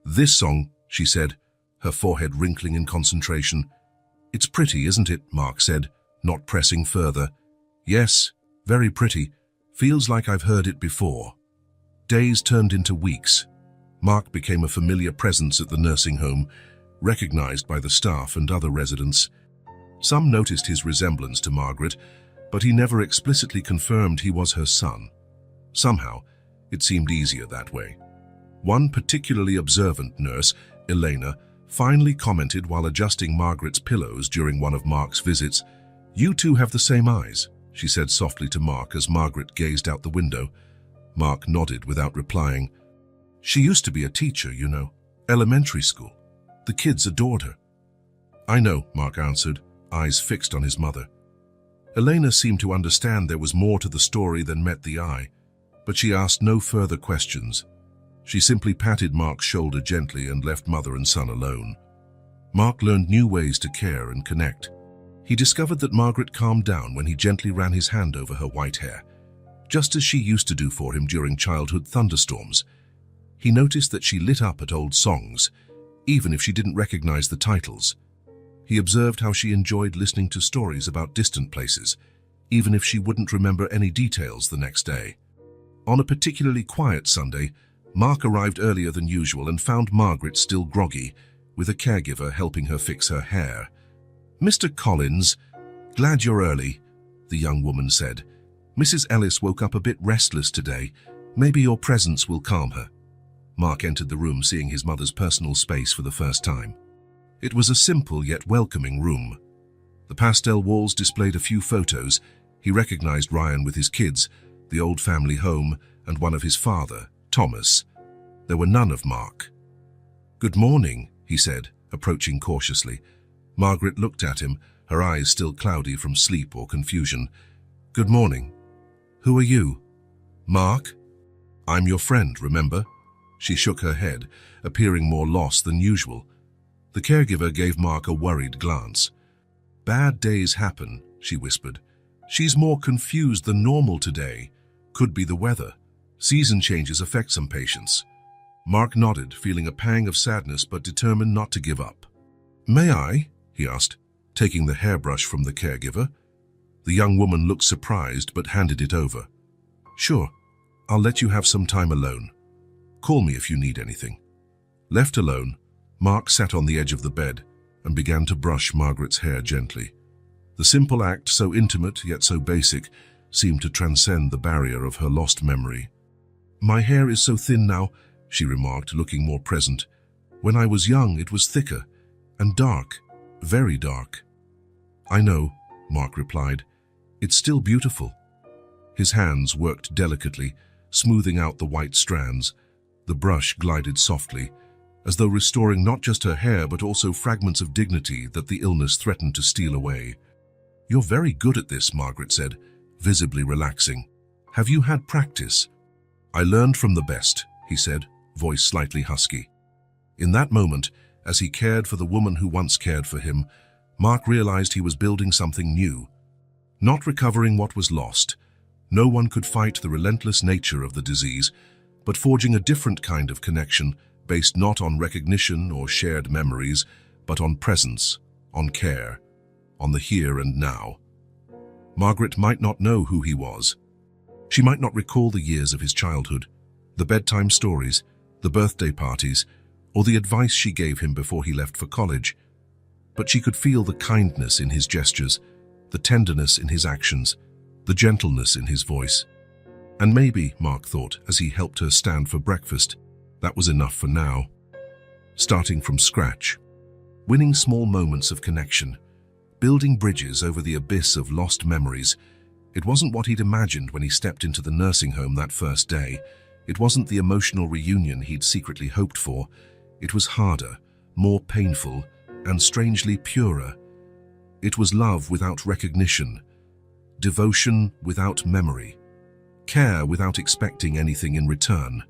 "This song," she said, her forehead wrinkling in concentration. "It's pretty, isn't it?" Mark said, not pressing further. "Yes, very pretty. Feels like I've heard it before." Days turned into weeks. Mark became a familiar presence at the nursing home, recognized by the staff and other residents. Some noticed his resemblance to Margaret, but he never explicitly confirmed he was her son. Somehow, it seemed easier that way. One particularly observant nurse, Elena, finally commented while adjusting Margaret's pillows during one of Mark's visits, "You two have the same eyes." she said softly to Mark as Margaret gazed out the window. Mark nodded without replying. She used to be a teacher, you know, elementary school. The kids adored her. I know, Mark answered, eyes fixed on his mother. Elena seemed to understand there was more to the story than met the eye, but she asked no further questions. She simply patted Mark's shoulder gently and left mother and son alone. Mark learned new ways to care and connect. He discovered that Margaret calmed down when he gently ran his hand over her white hair, just as she used to do for him during childhood thunderstorms. He noticed that she lit up at old songs, even if she didn't recognize the titles. He observed how she enjoyed listening to stories about distant places, even if she wouldn't remember any details the next day. On a particularly quiet Sunday, Mark arrived earlier than usual and found Margaret still groggy, with a caregiver helping her fix her hair. "Mr. Collins, glad you're early," the young woman said. "Mrs. Ellis woke up a bit restless today. Maybe your presence will calm her." Mark entered the room, seeing his mother's personal space for the first time. It was a simple yet welcoming room. The pastel walls displayed a few photos. He recognized Ryan with his kids, the old family home, and one of his father, Thomas. There were none of Mark. "Good morning," he said, approaching cautiously. Margaret looked at him, her eyes still cloudy from sleep or confusion. "Good morning. Who are you?" "Mark? I'm your friend, remember?" She shook her head, appearing more lost than usual. The caregiver gave Mark a worried glance. "Bad days happen," she whispered. "She's more confused than normal today. Could be the weather. Season changes affect some patients." Mark nodded, feeling a pang of sadness but determined not to give up. "May I?" he asked, taking the hairbrush from the caregiver. The young woman looked surprised but handed it over. "Sure, I'll let you have some time alone. Call me if you need anything." Left alone, Mark sat on the edge of the bed and began to brush Margaret's hair gently. The simple act, so intimate yet so basic, seemed to transcend the barrier of her lost memory. "My hair is so thin now," she remarked, looking more present. "When I was young, it was thicker and dark, very dark." "I know," Mark replied. "It's still beautiful." His hands worked delicately, smoothing out the white strands. The brush glided softly, as though restoring not just her hair but also fragments of dignity that the illness threatened to steal away. "You're very good at this," Margaret said, visibly relaxing. "Have you had practice?" "I learned from the best," he said, voice slightly husky. In that moment, as he cared for the woman who once cared for him, Mark realized he was building something new. Not recovering what was lost. No one could fight the relentless nature of the disease, but forging a different kind of connection, based not on recognition or shared memories, but on presence, on care, on the here and now. Margaret might not know who he was. She might not recall the years of his childhood, the bedtime stories, the birthday parties, or the advice she gave him before he left for college. But she could feel the kindness in his gestures, the tenderness in his actions, the gentleness in his voice. And maybe, Mark thought, as he helped her stand for breakfast, that was enough for now. Starting from scratch, winning small moments of connection, building bridges over the abyss of lost memories. It wasn't what he'd imagined when he stepped into the nursing home that first day. It wasn't the emotional reunion he'd secretly hoped for. It was harder, more painful, and strangely purer. It was love without recognition, devotion without memory, care without expecting anything in return.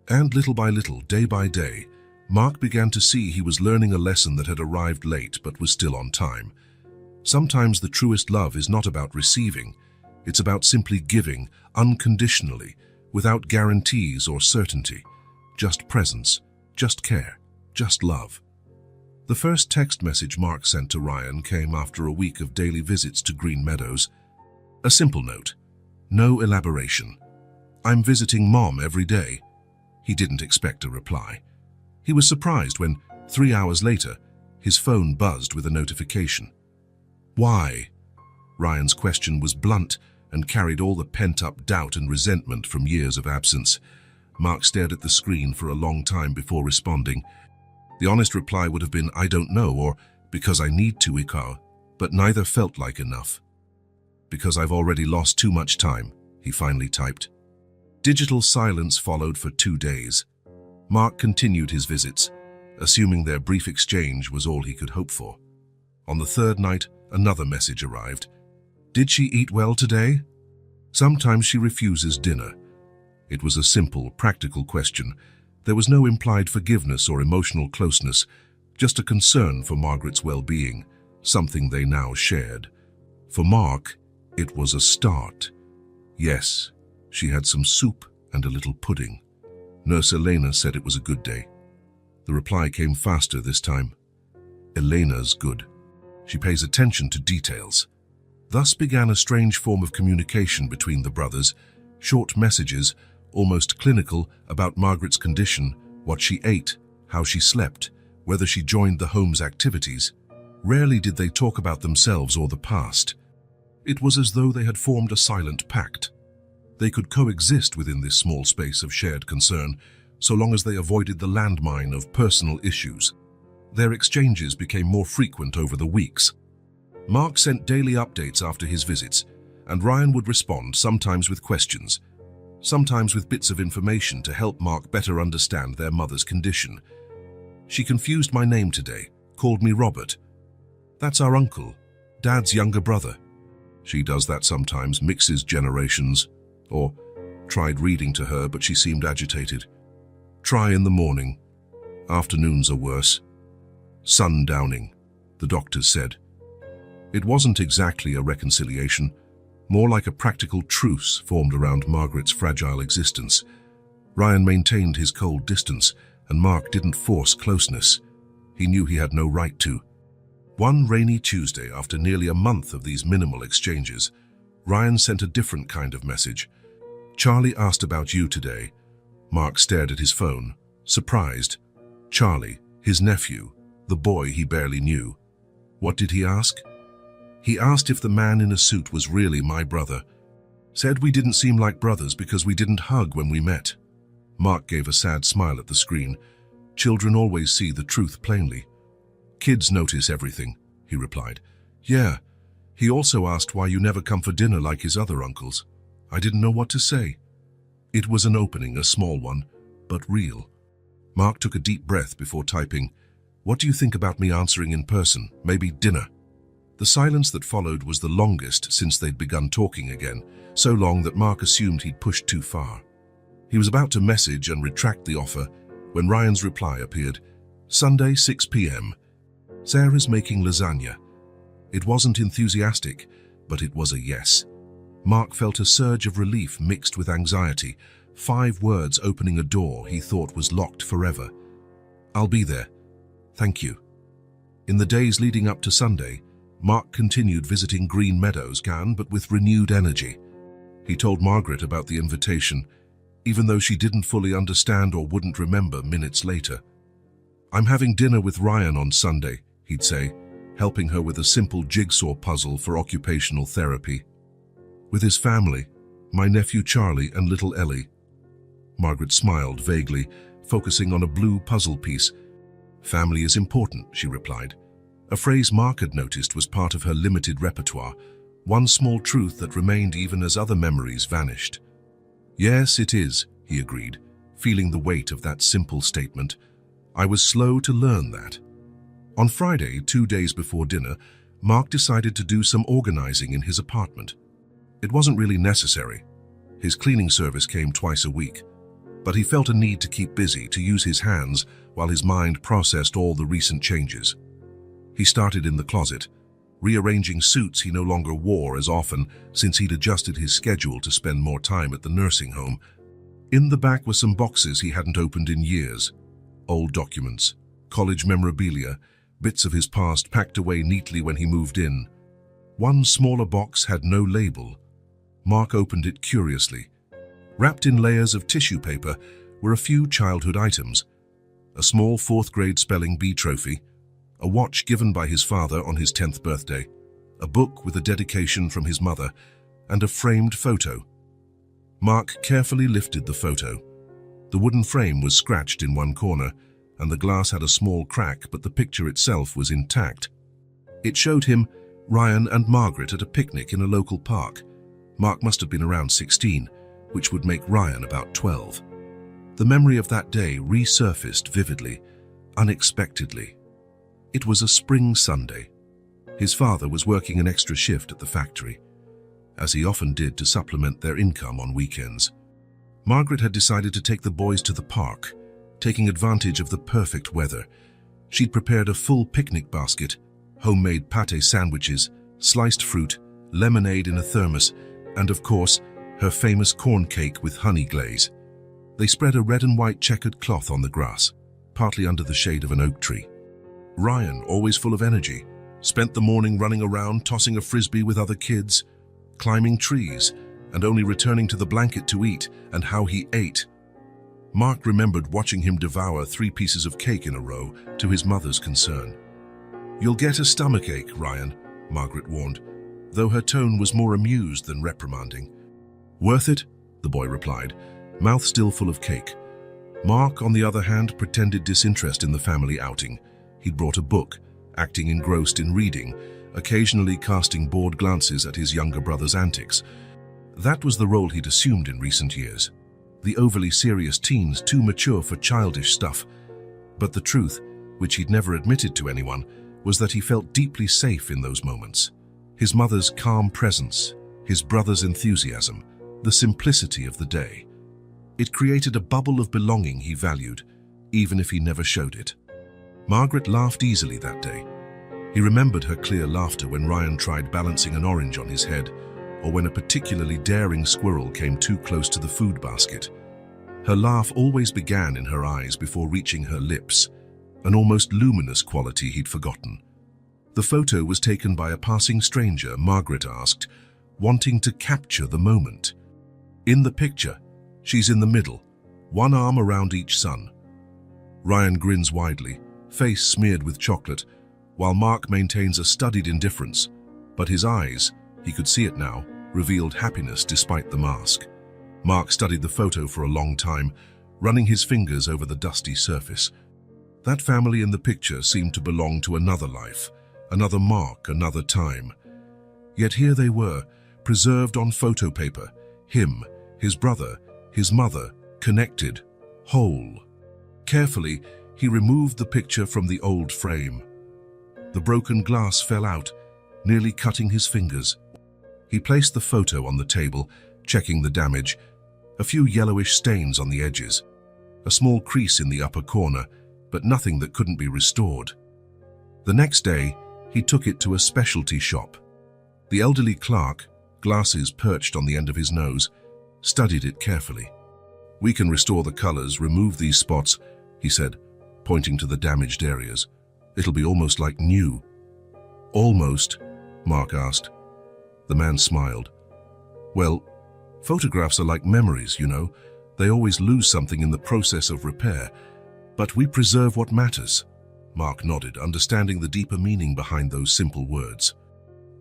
And little by little, day by day, Mark began to see he was learning a lesson that had arrived late but was still on time. Sometimes the truest love is not about receiving. It's about simply giving, unconditionally, without guarantees or certainty. Just presence, just care, just love. The first text message Mark sent to Ryan came after a week of daily visits to Green Meadows. A simple note, no elaboration. "I'm visiting Mom every day." He didn't expect a reply. He was surprised when, 3 hours later, his phone buzzed with a notification. "Why?" Ryan's question was blunt and carried all the pent-up doubt and resentment from years of absence. Mark stared at the screen for a long time before responding. The honest reply would have been, "I don't know," or "because I need to, Ikaw," but neither felt like enough. Because I've already lost too much time, he finally typed. Digital silence followed for 2 days. Mark continued his visits, assuming their brief exchange was all he could hope for. On the 3rd night, another message arrived. Did she eat well today? Sometimes she refuses dinner. It was a simple, practical question. There was no implied forgiveness or emotional closeness, just a concern for Margaret's well-being, something they now shared. For Mark, it was a start. Yes, she had some soup and a little pudding. Nurse Elena said it was a good day. The reply came faster this time. Elena's good. She pays attention to details. Thus began a strange form of communication between the brothers, short messages, almost clinical, about Margaret's condition, what she ate, how she slept, whether she joined the home's activities. Rarely did they talk about themselves or the past. It was as though they had formed a silent pact. They could coexist within this small space of shared concern, so long as they avoided the landmine of personal issues. Their exchanges became more frequent over the weeks. Mark sent daily updates after his visits, and Ryan would respond, sometimes with questions, sometimes with bits of information to help Mark better understand their mother's condition. She confused my name today, called me Robert. That's our uncle, Dad's younger brother. She does that sometimes, mixes generations. Or, tried reading to her, but she seemed agitated. Try in the morning. Afternoons are worse. Sundowning, the doctors said. It wasn't exactly a reconciliation, more like a practical truce formed around Margaret's fragile existence. Ryan maintained his cold distance, and Mark didn't force closeness. He knew he had no right to. One rainy Tuesday, after nearly a month of these minimal exchanges, Ryan sent a different kind of message. Charlie asked about you today. Mark stared at his phone, surprised. Charlie, his nephew, the boy he barely knew. What did he ask? He asked if the man in a suit was really my brother. Said we didn't seem like brothers because we didn't hug when we met. Mark gave a sad smile at the screen. Children always see the truth plainly. Kids notice everything, he replied. Yeah. He also asked why you never come for dinner like his other uncles. I didn't know what to say. It was an opening, a small one, but real. Mark took a deep breath before typing, "What do you think about me answering in person? Maybe dinner?" The silence that followed was the longest since they'd begun talking again, so long that Mark assumed he'd pushed too far. He was about to message and retract the offer when Ryan's reply appeared. Sunday, 6 p.m. Sarah's making lasagna. It wasn't enthusiastic, but it was a yes. Mark felt a surge of relief mixed with anxiety, 5 words opening a door he thought was locked forever. I'll be there. Thank you. In the days leading up to Sunday, Mark continued visiting Green Meadows again, but with renewed energy. He told Margaret about the invitation, even though she didn't fully understand or wouldn't remember minutes later. I'm having dinner with Ryan on Sunday, he'd say, helping her with a simple jigsaw puzzle for occupational therapy. With his family, my nephew Charlie and little Ellie. Margaret smiled vaguely, focusing on a blue puzzle piece. Family is important, she replied. A phrase Mark had noticed was part of her limited repertoire, one small truth that remained even as other memories vanished. Yes, it is, he agreed, feeling the weight of that simple statement. I was slow to learn that. On Friday, 2 days before dinner, Mark decided to do some organizing in his apartment. It wasn't really necessary. His cleaning service came twice a week, but he felt a need to keep busy, to use his hands while his mind processed all the recent changes. He started in the closet, rearranging suits he no longer wore as often since he'd adjusted his schedule to spend more time at the nursing home. In the back were some boxes he hadn't opened in years. Old documents, college memorabilia, bits of his past packed away neatly when he moved in. One smaller box had no label. Mark opened it curiously. Wrapped in layers of tissue paper were a few childhood items. A small 4th grade spelling bee trophy, a watch given by his father on his 10th birthday, a book with a dedication from his mother, and a framed photo. Mark carefully lifted the photo. The wooden frame was scratched in one corner, and the glass had a small crack, but the picture itself was intact. It showed him, Ryan and Margaret at a picnic in a local park. Mark must have been around 16, which would make Ryan about 12. The memory of that day resurfaced vividly, unexpectedly. It was a spring Sunday. His father was working an extra shift at the factory, as he often did to supplement their income on weekends. Margaret had decided to take the boys to the park, taking advantage of the perfect weather. She'd prepared a full picnic basket, homemade pâté sandwiches, sliced fruit, lemonade in a thermos, and of course, her famous corn cake with honey glaze. They spread a red and white checkered cloth on the grass, partly under the shade of an oak tree. Ryan, always full of energy, spent the morning running around tossing a frisbee with other kids, climbing trees, and only returning to the blanket to eat, and how he ate. Mark remembered watching him devour 3 pieces of cake in a row, to his mother's concern. "You'll get a stomachache, Ryan," Margaret warned, though her tone was more amused than reprimanding. "Worth it?" the boy replied, mouth still full of cake. Mark, on the other hand, pretended disinterest in the family outing. He'd brought a book, acting engrossed in reading, occasionally casting bored glances at his younger brother's antics. That was the role he'd assumed in recent years. The overly serious teens too mature for childish stuff. But the truth, which he'd never admitted to anyone, was that he felt deeply safe in those moments. His mother's calm presence, his brother's enthusiasm, the simplicity of the day. It created a bubble of belonging he valued, even if he never showed it. Margaret laughed easily that day. He remembered her clear laughter when Ryan tried balancing an orange on his head, or when a particularly daring squirrel came too close to the food basket. Her laugh always began in her eyes before reaching her lips, an almost luminous quality he'd forgotten. The photo was taken by a passing stranger, Margaret asked, wanting to capture the moment. In the picture, she's in the middle, one arm around each son. Ryan grins widely, face smeared with chocolate, while Mark maintains a studied indifference, but his eyes, he could see it now, revealed happiness despite the mask. Mark studied the photo for a long time, running his fingers over the dusty surface. That family in the picture seemed to belong to another life, another Mark, another time. Yet here they were, preserved on photo paper, him, his brother, his mother, connected, whole. Carefully, he removed the picture from the old frame. The broken glass fell out, nearly cutting his fingers. He placed the photo on the table, checking the damage, a few yellowish stains on the edges, a small crease in the upper corner, but nothing that couldn't be restored. The next day, he took it to a specialty shop. The elderly clerk, glasses perched on the end of his nose, studied it carefully. "We can restore the colors, remove these spots," he said, pointing to the damaged areas. "It'll be almost like new." "Almost?" Mark asked. The man smiled. "Well, photographs are like memories, you know. They always lose something in the process of repair. But we preserve what matters." Mark nodded, understanding the deeper meaning behind those simple words.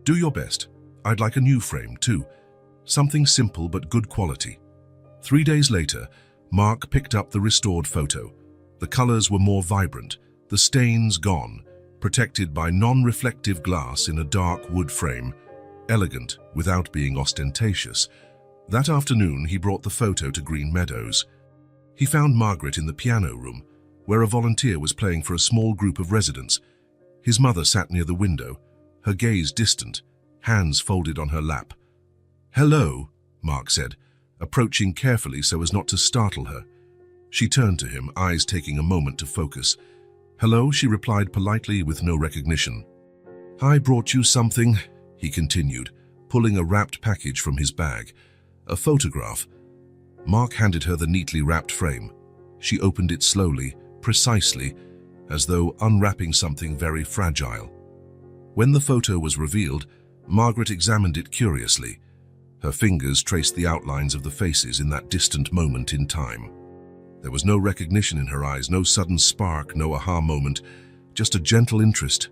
"Do your best. I'd like a new frame, too. Something simple but good quality." 3 days later, Mark picked up the restored photo. The colors were more vibrant, the stains gone, protected by non-reflective glass in a dark wood frame, elegant without being ostentatious. That afternoon, he brought the photo to Green Meadows. He found Margaret in the piano room, where a volunteer was playing for a small group of residents. His mother sat near the window, her gaze distant, hands folded on her lap. "Hello," Mark said, approaching carefully so as not to startle her. She turned to him, eyes taking a moment to focus. "Hello," she replied politely with no recognition. "I brought you something," he continued, pulling a wrapped package from his bag. A photograph. Mark handed her the neatly wrapped frame. She opened it slowly, precisely, as though unwrapping something very fragile. When the photo was revealed, Margaret examined it curiously. Her fingers traced the outlines of the faces in that distant moment in time. There was no recognition in her eyes, no sudden spark, no aha moment, just a gentle interest,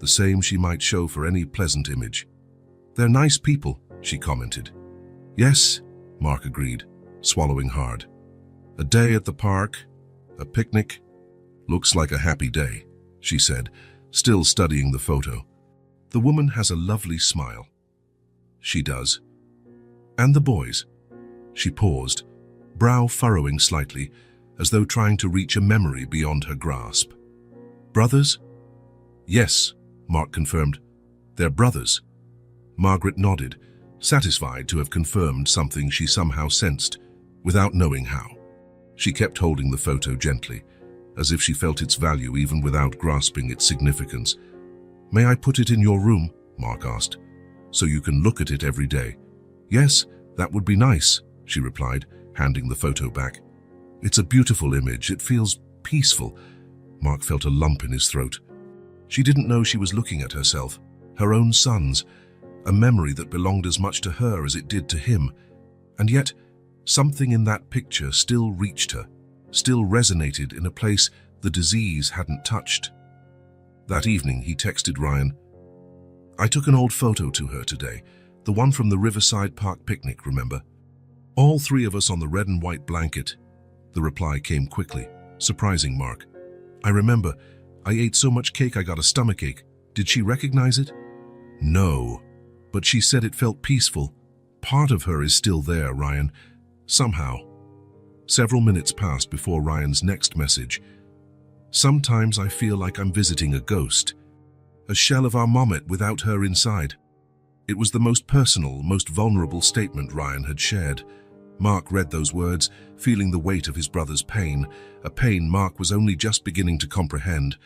the same she might show for any pleasant image. "They're nice people," she commented. "Yes," Mark agreed, swallowing hard. "A day at the park, a picnic. Looks like a happy day," she said, still studying the photo. The woman has a lovely smile. She does. And the boys? She paused, brow furrowing slightly, as though trying to reach a memory beyond her grasp. Brothers? Yes, Mark confirmed. They're brothers. Margaret nodded, satisfied to have confirmed something she somehow sensed, without knowing how. She kept holding the photo gently, as if she felt its value even without grasping its significance. May I put it in your room? Mark asked. So you can look at it every day. Yes, that would be nice, she replied, handing the photo back. It's a beautiful image. It feels peaceful. Mark felt a lump in his throat. She didn't know she was looking at herself, her own sons, a memory that belonged as much to her as it did to him. And yet, something in that picture still reached her, still resonated in a place the disease hadn't touched. That evening, he texted Ryan, I took an old photo to her today, the one from the Riverside Park picnic, remember? All three of us on the red and white blanket. The reply came quickly, surprising Mark. I remember, I ate so much cake I got a stomachache. Did she recognize it? No, but she said it felt peaceful. Part of her is still there, Ryan. Somehow. Several minutes passed before Ryan's next message. Sometimes I feel like I'm visiting a ghost. A shell of our Mommet without her inside. It was the most personal, most vulnerable statement Ryan had shared. Mark read those words, feeling the weight of his brother's pain, a pain Mark was only just beginning to comprehend.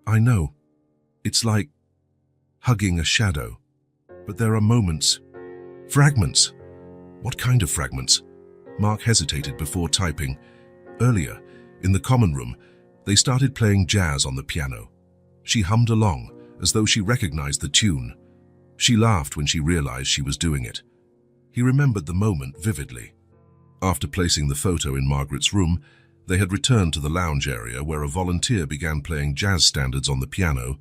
I know. It's like hugging a shadow. But there are moments. Fragments. What kind of fragments? Mark hesitated before typing. Earlier, in the common room, they started playing jazz on the piano. She hummed along, as though she recognized the tune. She laughed when she realized she was doing it. He remembered the moment vividly. After placing the photo in Margaret's room, they had returned to the lounge area where a volunteer began playing jazz standards on the piano.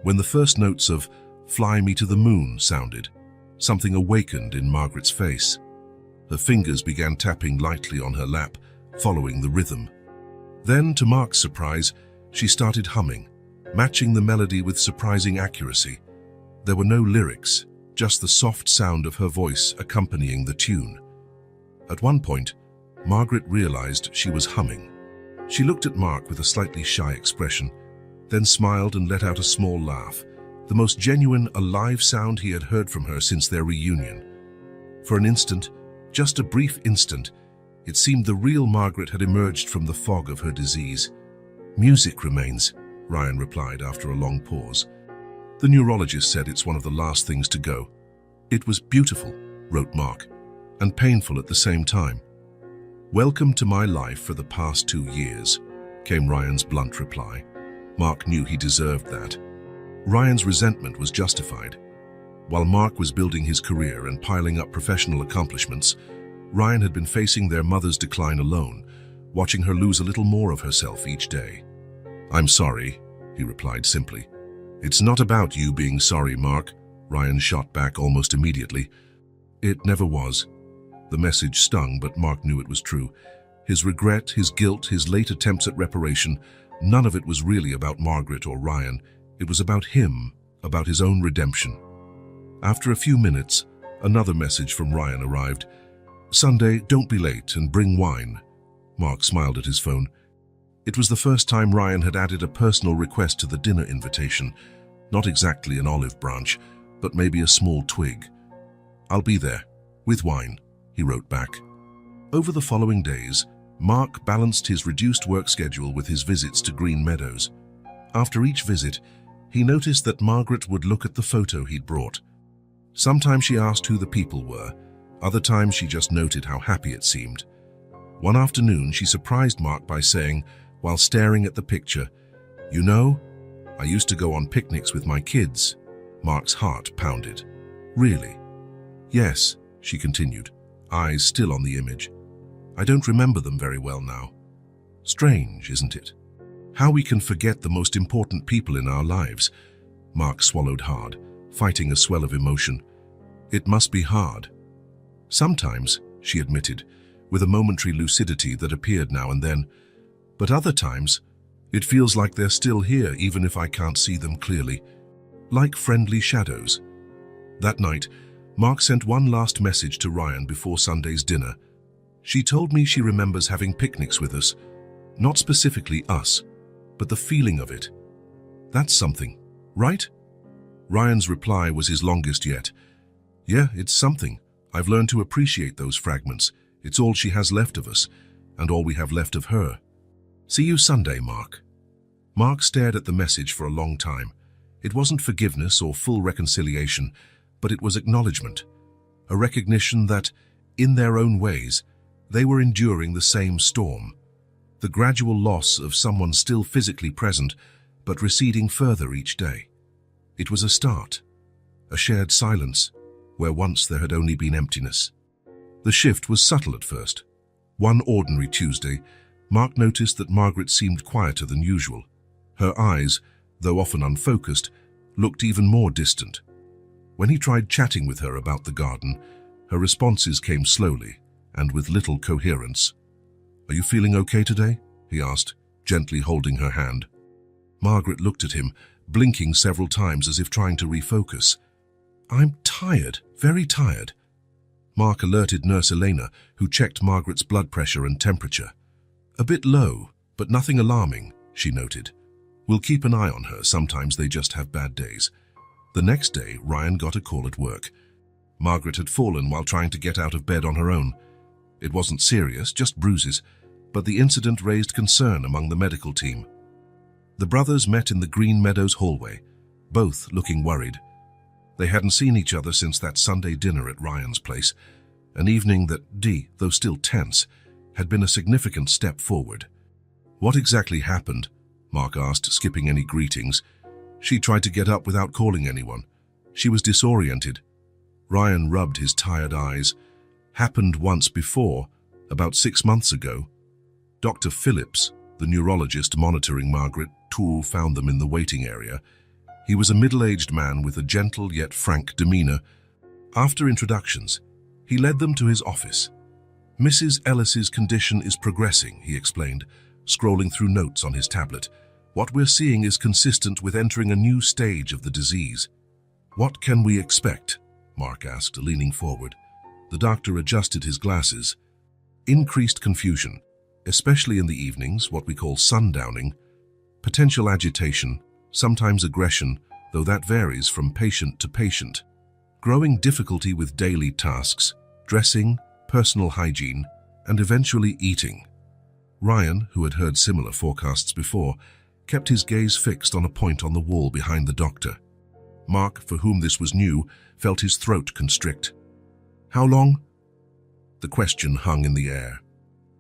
When the first notes of Fly Me to the Moon sounded, something awakened in Margaret's face. Her fingers began tapping lightly on her lap, following the rhythm. Then, to Mark's surprise, she started humming, matching the melody with surprising accuracy. There were no lyrics, just the soft sound of her voice accompanying the tune. At one point, Margaret realized she was humming. She looked at Mark with a slightly shy expression, then smiled and let out a small laugh, the most genuine, alive sound he had heard from her since their reunion. For an instant, just a brief instant, it seemed the real Margaret had emerged from the fog of her disease. Music remains, Ryan replied after a long pause. The neurologist said it's one of the last things to go. It was beautiful, wrote Mark, and painful at the same time. Welcome to my life for the past 2 years, came Ryan's blunt reply. Mark knew he deserved that. Ryan's resentment was justified. While Mark was building his career and piling up professional accomplishments, Ryan had been facing their mother's decline alone, watching her lose a little more of herself each day. I'm sorry, he replied simply. It's not about you being sorry, Mark, Ryan shot back almost immediately. It never was. The message stung, but Mark knew it was true. His regret, his guilt, his late attempts at reparation, none of it was really about Margaret or Ryan. It was about him, about his own redemption. After a few minutes, another message from Ryan arrived. Sunday, don't be late and bring wine. Mark smiled at his phone. It was the first time Ryan had added a personal request to the dinner invitation. Not exactly an olive branch, but maybe a small twig. I'll be there, with wine, he wrote back. Over the following days, Mark balanced his reduced work schedule with his visits to Green Meadows. After each visit, he noticed that Margaret would look at the photo he'd brought. Sometimes she asked who the people were, other times she just noted how happy it seemed. One afternoon, she surprised Mark by saying, while staring at the picture, "You know, I used to go on picnics with my kids." Mark's heart pounded. Really? Yes, she continued, eyes still on the image. I don't remember them very well now. Strange, isn't it? How we can forget the most important people in our lives. Mark swallowed hard, fighting a swell of emotion. It must be hard. Sometimes, she admitted, with a momentary lucidity that appeared now and then, but other times, it feels like they're still here even if I can't see them clearly. like friendly shadows. That night, Mark sent one last message to Ryan before Sunday's dinner. She told me she remembers having picnics with us, not specifically us, but the feeling of it. That's something, right? Ryan's reply was his longest yet. Yeah, it's something. I've learned to appreciate those fragments. It's all she has left of us, and all we have left of her. See you Sunday, Mark. Mark stared at the message for a long time. It wasn't forgiveness or full reconciliation, but it was acknowledgement, a recognition that, in their own ways, they were enduring the same storm. The gradual loss of someone still physically present, but receding further each day. It was a start, a shared silence, where once there had only been emptiness. The shift was subtle at first. One ordinary Tuesday, Mark noticed that Margaret seemed quieter than usual. Her eyes, though often unfocused, looked even more distant. When he tried chatting with her about the garden, her responses came slowly and with little coherence. "Are you feeling okay today?" he asked, gently holding her hand. Margaret looked at him, blinking several times as if trying to refocus. "I'm tired, very tired." Mark alerted Nurse Elena, who checked Margaret's blood pressure and temperature. "A bit low, but nothing alarming," she noted. "We'll keep an eye on her. Sometimes they just have bad days." The next day, Ryan got a call at work. Margaret had fallen while trying to get out of bed on her own. It wasn't serious, just bruises, but the incident raised concern among the medical team. The brothers met in the Green Meadows hallway, both looking worried. They hadn't seen each other since that Sunday dinner at Ryan's place, an evening that, though still tense, had been a significant step forward. "What exactly happened?" Mark asked, skipping any greetings. She tried to get up without calling anyone. She was disoriented. Ryan rubbed his tired eyes. "Happened once before, about 6 months ago. Dr. Phillips, the neurologist monitoring Margaret, found them in the waiting area. He was a middle-aged man with a gentle yet frank demeanor. After introductions, he led them to his office. "Mrs. Ellis's condition is progressing," he explained, scrolling through notes on his tablet. "What we're seeing is consistent with entering a new stage of the disease." "What can we expect?" Mark asked, leaning forward. The doctor adjusted his glasses. "Increased confusion, especially in the evenings, what we call sundowning. Potential agitation, sometimes aggression, though that varies from patient to patient. Growing difficulty with daily tasks, dressing, personal hygiene, and eventually eating." Ryan, who had heard similar forecasts before, kept his gaze fixed on a point on the wall behind the doctor. Mark, for whom this was new, felt his throat constrict. "How long?" The question hung in the air.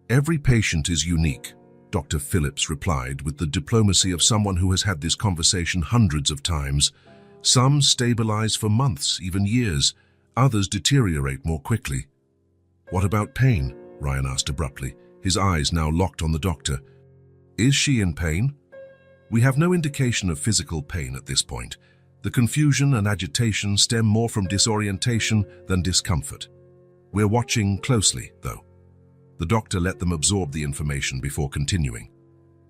"Every patient is unique," Dr. Phillips replied with the diplomacy of someone who has had this conversation hundreds of times. "Some stabilize for months, even years. Others deteriorate more quickly." "What about pain?" Ryan asked abruptly, his eyes now locked on the doctor. "Is she in pain?" "We have no indication of physical pain at this point. The confusion and agitation stem more from disorientation than discomfort. We're watching closely, though." The doctor let them absorb the information before continuing.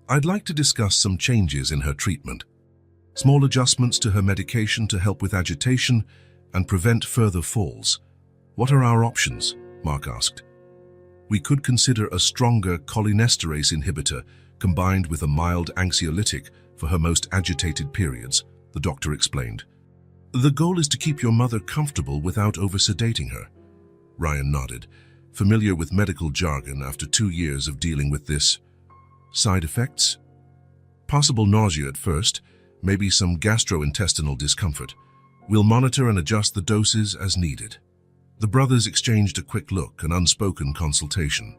"I'd like to discuss some changes in her treatment. Small adjustments to her medication to help with agitation and prevent further falls." "What are our options?" Mark asked. "We could consider a stronger cholinesterase inhibitor combined with a mild anxiolytic for her most agitated periods," the doctor explained. "The goal is to keep your mother comfortable without over-sedating her." Ryan nodded, familiar with medical jargon after 2 years of dealing with this. "Side effects?" "Possible nausea at first, maybe some gastrointestinal discomfort. We'll monitor and adjust the doses as needed." The brothers exchanged a quick look, an unspoken consultation.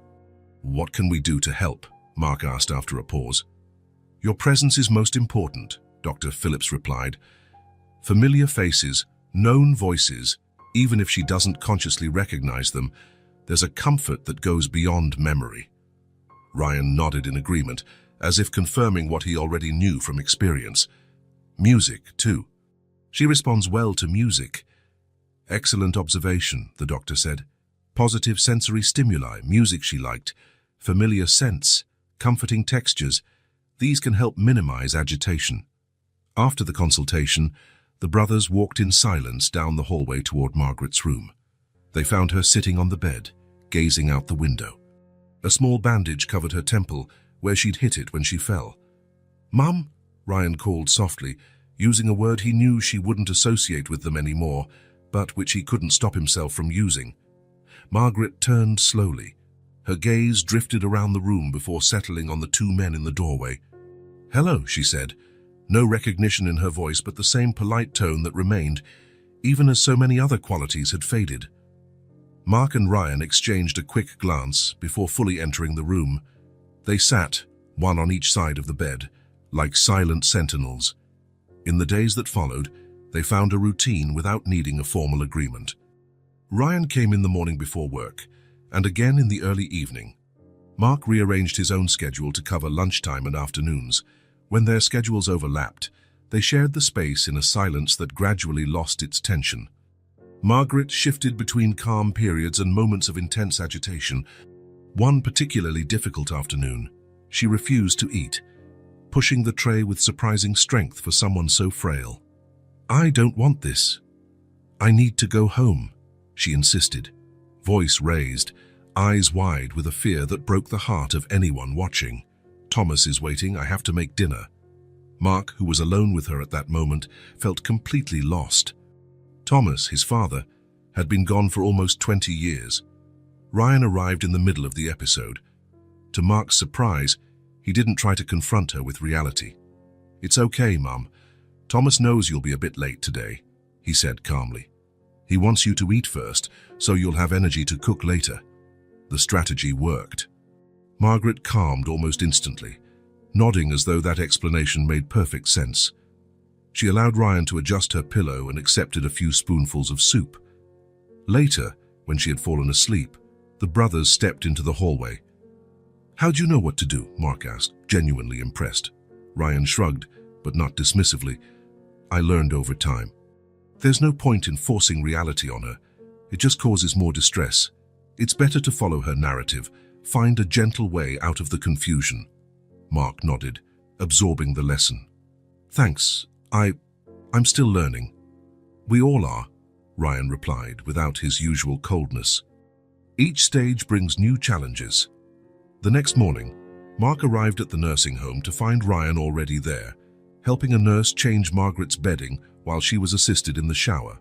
"What can we do to help?" Mark asked after a pause. "Your presence is most important," Dr. Phillips replied. "Familiar faces, known voices, even if she doesn't consciously recognize them, there's a comfort that goes beyond memory." Ryan nodded in agreement, as if confirming what he already knew from experience. "Music, too. She responds well to music." "Excellent observation," the doctor said. "Positive sensory stimuli, music she liked, familiar scents, comforting textures. These can help minimize agitation." After the consultation, The brothers walked in silence down the hallway toward Margaret's room. They found her sitting on the bed, gazing out the window. A small bandage covered her temple, where she'd hit it when she fell. "Mum," Ryan called softly, using a word he knew she wouldn't associate with them anymore, but which he couldn't stop himself from using. Margaret turned slowly. Her gaze drifted around the room before settling on the two men in the doorway. "Hello," she said. No recognition in her voice, but the same polite tone that remained, even as so many other qualities had faded. Mark and Ryan exchanged a quick glance before fully entering the room. They sat, one on each side of the bed, like silent sentinels. In the days that followed, they found a routine without needing a formal agreement. Ryan came in the morning before work, and again in the early evening. Mark rearranged his own schedule to cover lunchtime and afternoons. When their schedules overlapped, they shared the space in a silence that gradually lost its tension. Margaret shifted between calm periods and moments of intense agitation. One particularly difficult afternoon, she refused to eat, pushing the tray with surprising strength for someone so frail. "I don't want this. I need to go home," she insisted, voice raised, eyes wide with a fear that broke the heart of anyone watching. "Thomas is waiting, I have to make dinner." Mark, who was alone with her at that moment, felt completely lost. Thomas, his father, had been gone for almost 20 years. Ryan arrived in the middle of the episode. To Mark's surprise, he didn't try to confront her with reality. "It's okay, Mum. Thomas knows you'll be a bit late today," he said calmly. "He wants you to eat first, so you'll have energy to cook later." The strategy worked. Margaret calmed almost instantly, nodding as though that explanation made perfect sense. She allowed Ryan to adjust her pillow and accepted a few spoonfuls of soup. Later, when she had fallen asleep, the brothers stepped into the hallway. "How do you know what to do?" Mark asked, genuinely impressed. Ryan shrugged, but not dismissively. "I learned over time. There's no point in forcing reality on her. It just causes more distress. It's better to follow her narrative, find a gentle way out of the confusion." Mark nodded, absorbing the lesson. "Thanks. I'm still learning." "We all are," Ryan replied without his usual coldness. "Each stage brings new challenges." The next morning, Mark arrived at the nursing home to find Ryan already there, helping a nurse change Margaret's bedding while she was assisted in the shower.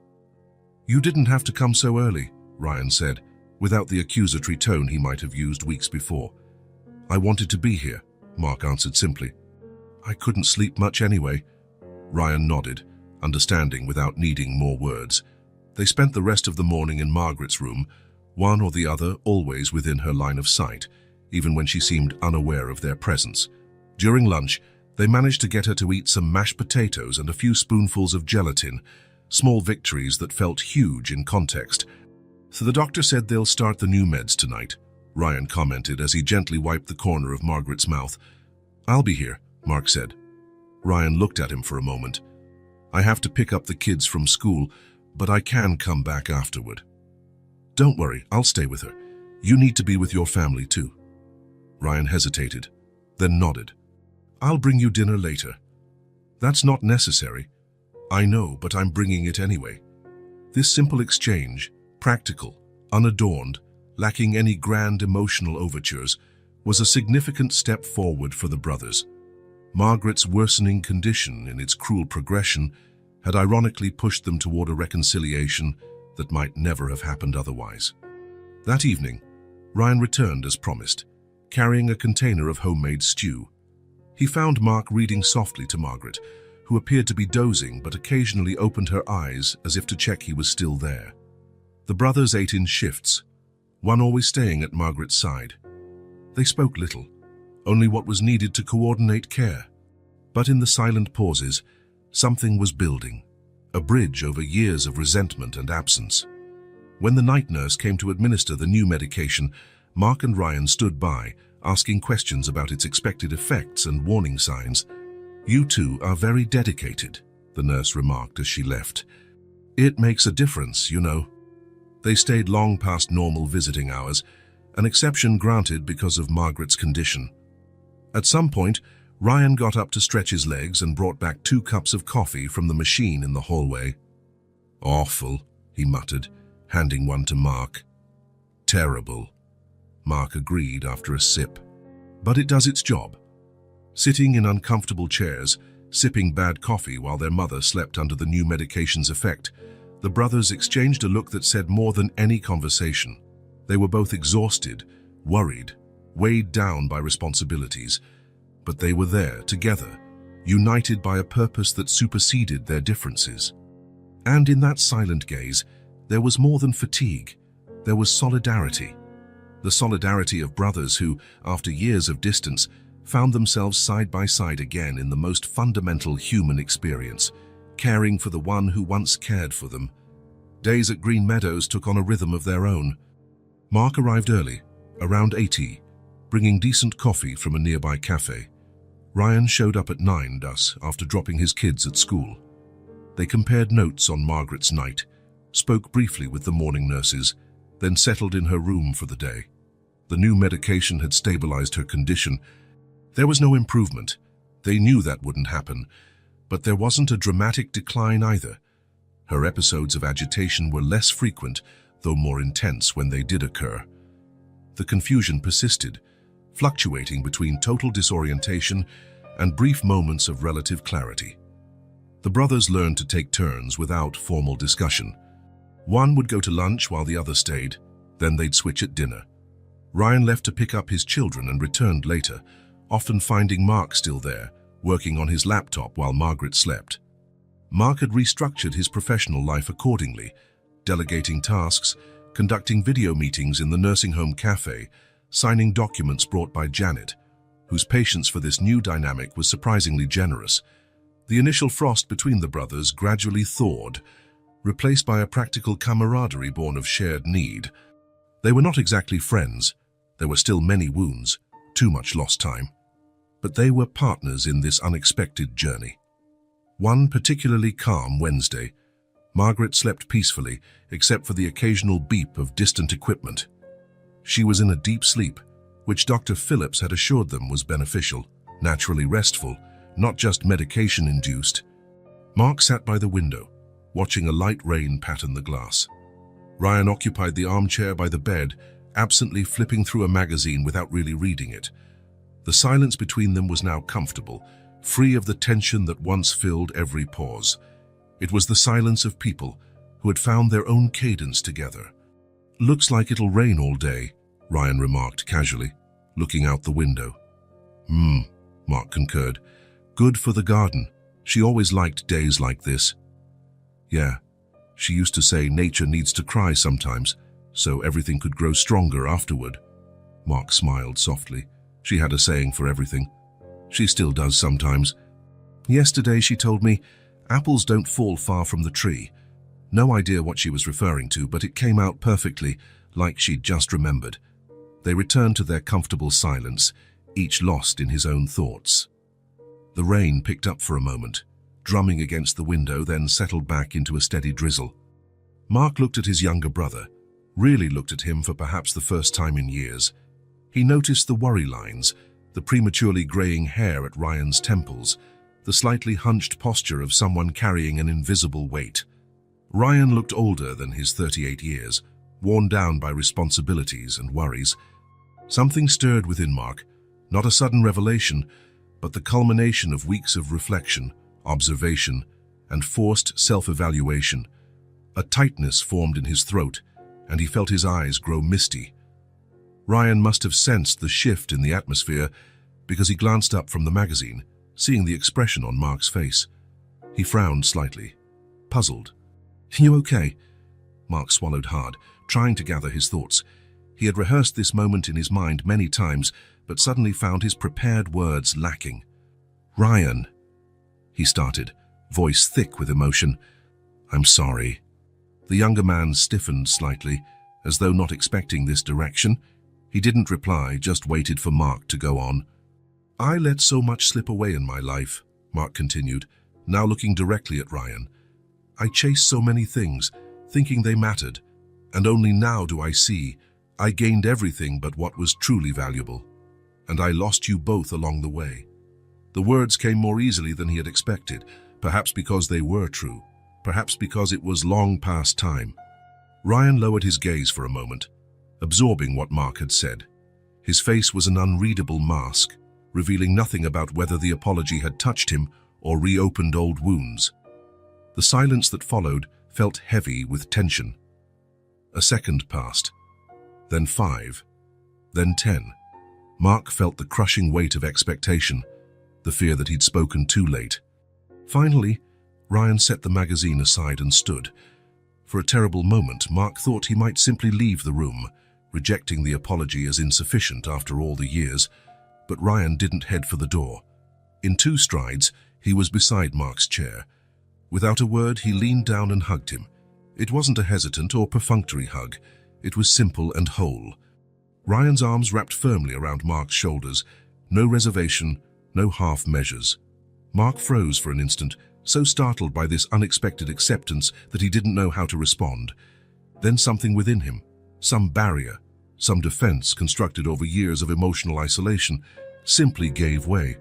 "You didn't have to come so early," Ryan said, without the accusatory tone he might have used weeks before. "I wanted to be here," Mark answered simply. "I couldn't sleep much anyway." Ryan nodded, understanding without needing more words. They spent the rest of the morning in Margaret's room, one or the other always within her line of sight, even when she seemed unaware of their presence. During lunch, they managed to get her to eat some mashed potatoes and a few spoonfuls of gelatin, small victories that felt huge in context. "So the doctor said they'll start the new meds tonight," Ryan commented as he gently wiped the corner of Margaret's mouth. "I'll be here," Mark said. Ryan looked at him for a moment. "I have to pick up the kids from school, but I can come back afterward." "Don't worry, I'll stay with her. You need to be with your family too." Ryan hesitated, then nodded. "I'll bring you dinner later." "That's not necessary." "I know, but I'm bringing it anyway." This simple exchange, practical, unadorned, lacking any grand emotional overtures, was a significant step forward for the brothers. Margaret's worsening condition in its cruel progression had ironically pushed them toward a reconciliation that might never have happened otherwise. That evening, Ryan returned as promised, carrying a container of homemade stew. He found Mark reading softly to Margaret, who appeared to be dozing but occasionally opened her eyes as if to check he was still there. The brothers ate in shifts, one always staying at Margaret's side. They spoke little, only what was needed to coordinate care. But in the silent pauses, something was building, a bridge over years of resentment and absence. When the night nurse came to administer the new medication, Mark and Ryan stood by, asking questions about its expected effects and warning signs. "You two are very dedicated," the nurse remarked as she left. "It makes a difference, you know." They stayed long past normal visiting hours, an exception granted because of Margaret's condition. At some point, Ryan got up to stretch his legs and brought back 2 cups of coffee from the machine in the hallway. "Awful," he muttered, handing one to Mark. "Terrible," Mark agreed after a sip. "But it does its job." Sitting in uncomfortable chairs, sipping bad coffee while their mother slept under the new medication's effect, the brothers exchanged a look that said more than any conversation. They were both exhausted, worried, weighed down by responsibilities, but they were there, together, united by a purpose that superseded their differences. And in that silent gaze, there was more than fatigue. There was solidarity. The solidarity of brothers who, after years of distance, found themselves side by side again in the most fundamental human experience, caring for the one who once cared for them. Days at Green Meadows took on a rhythm of their own. Mark arrived early, around 8, bringing decent coffee from a nearby cafe. Ryan showed up at 9 after dropping his kids at school. They compared notes on Margaret's night, spoke briefly with the morning nurses, then settled in her room for the day. The new medication had stabilized her condition. There was no improvement. They knew that wouldn't happen, but there wasn't a dramatic decline either. Her episodes of agitation were less frequent, though more intense when they did occur. The confusion persisted, fluctuating between total disorientation and brief moments of relative clarity. The brothers learned to take turns without formal discussion. One would go to lunch while the other stayed, then they'd switch at dinner. Ryan left to pick up his children and returned later, often finding Mark still there, working on his laptop while Margaret slept. Mark had restructured his professional life accordingly, delegating tasks, conducting video meetings in the nursing home cafe, signing documents brought by Janet, whose patience for this new dynamic was surprisingly generous. The initial frost between the brothers gradually thawed, replaced by a practical camaraderie born of shared need. They were not exactly friends. There were still many wounds, too much lost time. But they were partners in this unexpected journey. One particularly calm Wednesday, Margaret slept peacefully, except for the occasional beep of distant equipment. She was in a deep sleep, which Dr. Phillips had assured them was beneficial, naturally restful, not just medication-induced. Mark sat by the window, watching a light rain pattern the glass. Ryan occupied the armchair by the bed, absently flipping through a magazine without really reading it. The silence between them was now comfortable, free of the tension that once filled every pause. It was the silence of people who had found their own cadence together. "Looks like it'll rain all day," Ryan remarked casually, looking out the window. Mark concurred. "Good for the garden. She always liked days like this." "Yeah, she used to say nature needs to cry sometimes, so everything could grow stronger afterward." Mark smiled softly. She had a saying for everything. She still does sometimes. "Yesterday she told me, apples don't fall far from the tree." No idea what she was referring to, but it came out perfectly, like she'd just remembered. They returned to their comfortable silence, each lost in his own thoughts. The rain picked up for a moment, drumming against the window, then settled back into a steady drizzle. Mark looked at his younger brother, really looked at him for perhaps the first time in years. He noticed the worry lines, the prematurely graying hair at Ryan's temples, the slightly hunched posture of someone carrying an invisible weight. Ryan looked older than his 38 years, worn down by responsibilities and worries. Something stirred within Mark, not a sudden revelation, but the culmination of weeks of reflection, observation, and forced self-evaluation. A tightness formed in his throat, and he felt his eyes grow misty. Ryan must have sensed the shift in the atmosphere because he glanced up from the magazine, seeing the expression on Mark's face. He frowned slightly, puzzled. "You okay?" Mark swallowed hard, trying to gather his thoughts. He had rehearsed this moment in his mind many times, but suddenly found his prepared words lacking. "Ryan," he started, voice thick with emotion. "I'm sorry." The younger man stiffened slightly, as though not expecting this direction. He didn't reply, just waited for Mark to go on. "I let so much slip away in my life," Mark continued, now looking directly at Ryan. "I chased so many things, thinking they mattered, and only now do I see I gained everything but what was truly valuable. And I lost you both along the way." The words came more easily than he had expected, perhaps because they were true, perhaps because it was long past time. Ryan lowered his gaze for a moment, absorbing what Mark had said. His face was an unreadable mask, revealing nothing about whether the apology had touched him or reopened old wounds. The silence that followed felt heavy with tension. A second passed, then 5, then 10. Mark felt the crushing weight of expectation, the fear that he'd spoken too late. Finally, Ryan set the magazine aside and stood. For a terrible moment, Mark thought he might simply leave the room, rejecting the apology as insufficient after all the years. But Ryan didn't head for the door. In 2 strides, he was beside Mark's chair. Without a word, he leaned down and hugged him. It wasn't a hesitant or perfunctory hug. It was simple and whole. Ryan's arms wrapped firmly around Mark's shoulders. No reservation, no half measures. Mark froze for an instant, so startled by this unexpected acceptance that he didn't know how to respond. Then something within him, some barrier, some defense constructed over years of emotional isolation, simply gave way.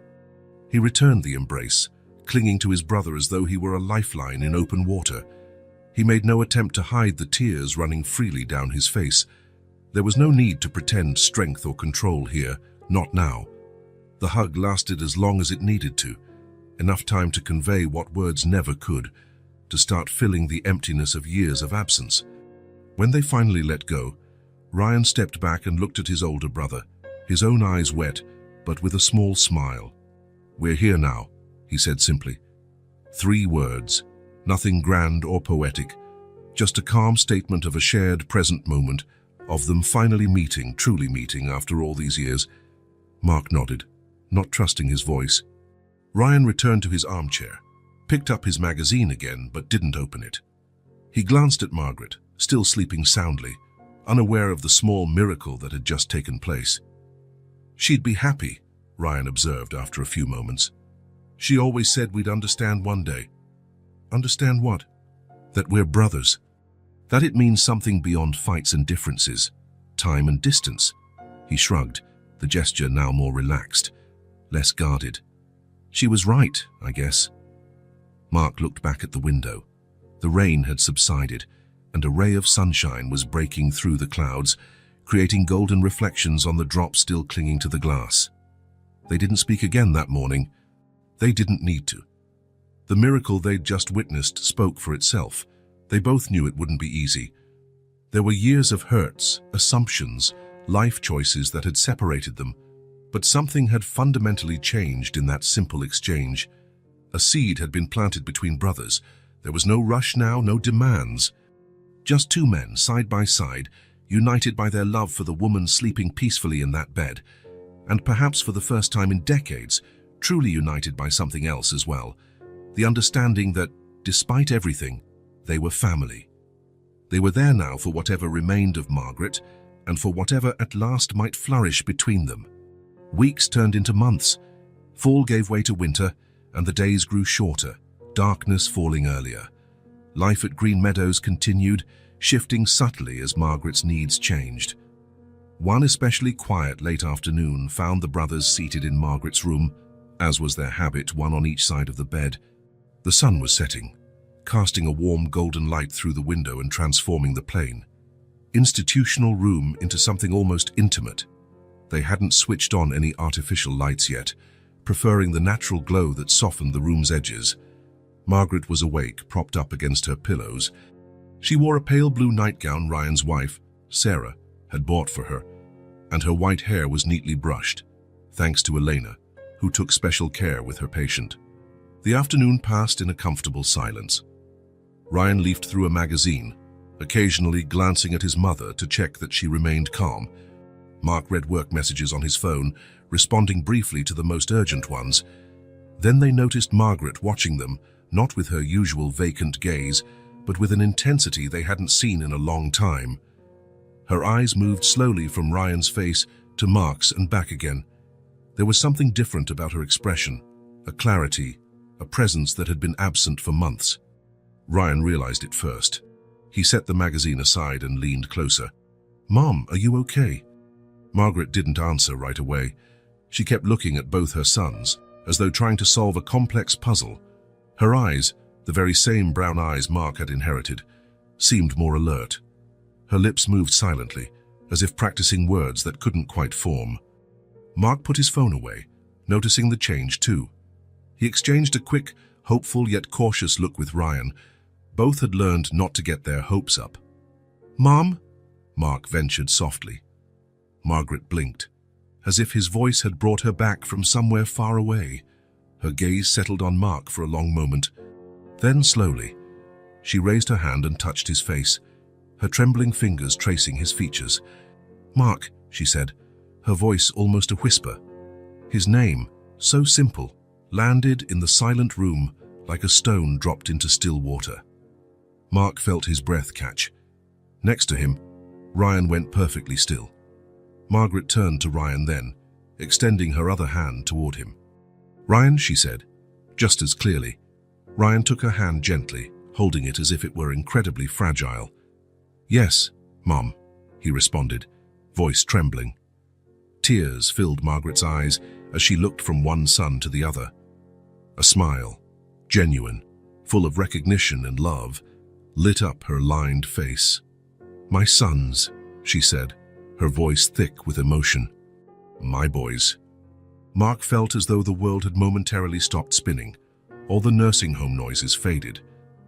He returned the embrace, clinging to his brother as though he were a lifeline in open water. He made no attempt to hide the tears running freely down his face. There was no need to pretend strength or control here, not now. The hug lasted as long as it needed to, enough time to convey what words never could, to start filling the emptiness of years of absence. When they finally let go, Ryan stepped back and looked at his older brother, his own eyes wet, but with a small smile. "We're here now," he said simply. 3 words, nothing grand or poetic, just a calm statement of a shared present moment, of them finally meeting, truly meeting after all these years. Mark nodded, not trusting his voice. Ryan returned to his armchair, picked up his magazine again, but didn't open it. He glanced at Margaret, still sleeping soundly, unaware of the small miracle that had just taken place. "She'd be happy," Ryan observed after a few moments. "She always said we'd understand one day." "Understand what?" "That we're brothers. That it means something beyond fights and differences, time and distance." He shrugged, the gesture now more relaxed, less guarded. "She was right, I guess." Mark looked back at the window. The rain had subsided, and a ray of sunshine was breaking through the clouds, creating golden reflections on the drops still clinging to the glass. They didn't speak again that morning. They didn't need to. The miracle they'd just witnessed spoke for itself. They both knew it wouldn't be easy. There were years of hurts, assumptions, life choices that had separated them, but something had fundamentally changed in that simple exchange. A seed had been planted between brothers. There was no rush now, no demands. Just 2 men, side by side, united by their love for the woman sleeping peacefully in that bed, and perhaps for the first time in decades, truly united by something else as well, the understanding that, despite everything, they were family. They were there now for whatever remained of Margaret, and for whatever at last might flourish between them. Weeks turned into months. Fall gave way to winter, and the days grew shorter, darkness falling earlier. Life at Green Meadows continued, shifting subtly as Margaret's needs changed. One especially quiet late afternoon found the brothers seated in Margaret's room, as was their habit, one on each side of the bed. The sun was setting, casting a warm golden light through the window and transforming the plain, institutional room into something almost intimate. They hadn't switched on any artificial lights yet, preferring the natural glow that softened the room's edges. Margaret was awake, propped up against her pillows. She wore a pale blue nightgown Ryan's wife, Sarah, had bought for her, and her white hair was neatly brushed, thanks to Elena, who took special care with her patient. The afternoon passed in a comfortable silence. Ryan leafed through a magazine, occasionally glancing at his mother to check that she remained calm. Mark read work messages on his phone, responding briefly to the most urgent ones. Then they noticed Margaret watching them, not with her usual vacant gaze, but with an intensity they hadn't seen in a long time. Her eyes moved slowly from Ryan's face to Mark's and back again. There was something different about her expression, a clarity, a presence that had been absent for months. Ryan realized it first. He set the magazine aside and leaned closer. "Mom, are you okay?" Margaret didn't answer right away. She kept looking at both her sons, as though trying to solve a complex puzzle. Her eyes, the very same brown eyes Mark had inherited, seemed more alert. Her lips moved silently, as if practicing words that couldn't quite form. Mark put his phone away, noticing the change too. He exchanged a quick, hopeful yet cautious look with Ryan. Both had learned not to get their hopes up. "Mom?" Mark ventured softly. Margaret blinked, as if his voice had brought her back from somewhere far away. Her gaze settled on Mark for a long moment. Then, slowly, she raised her hand and touched his face, her trembling fingers tracing his features. "Mark," she said, her voice almost a whisper. His name, so simple, landed in the silent room like a stone dropped into still water. Mark felt his breath catch. Next to him, Ryan went perfectly still. Margaret turned to Ryan then, extending her other hand toward him. "Ryan," she said, just as clearly. Ryan took her hand gently, holding it as if it were incredibly fragile. "Yes, Mom," he responded, voice trembling. Tears filled Margaret's eyes as she looked from one son to the other. A smile, genuine, full of recognition and love, lit up her lined face. "My sons," she said, her voice thick with emotion. "My boys." Mark felt as though the world had momentarily stopped spinning. All the nursing home noises faded,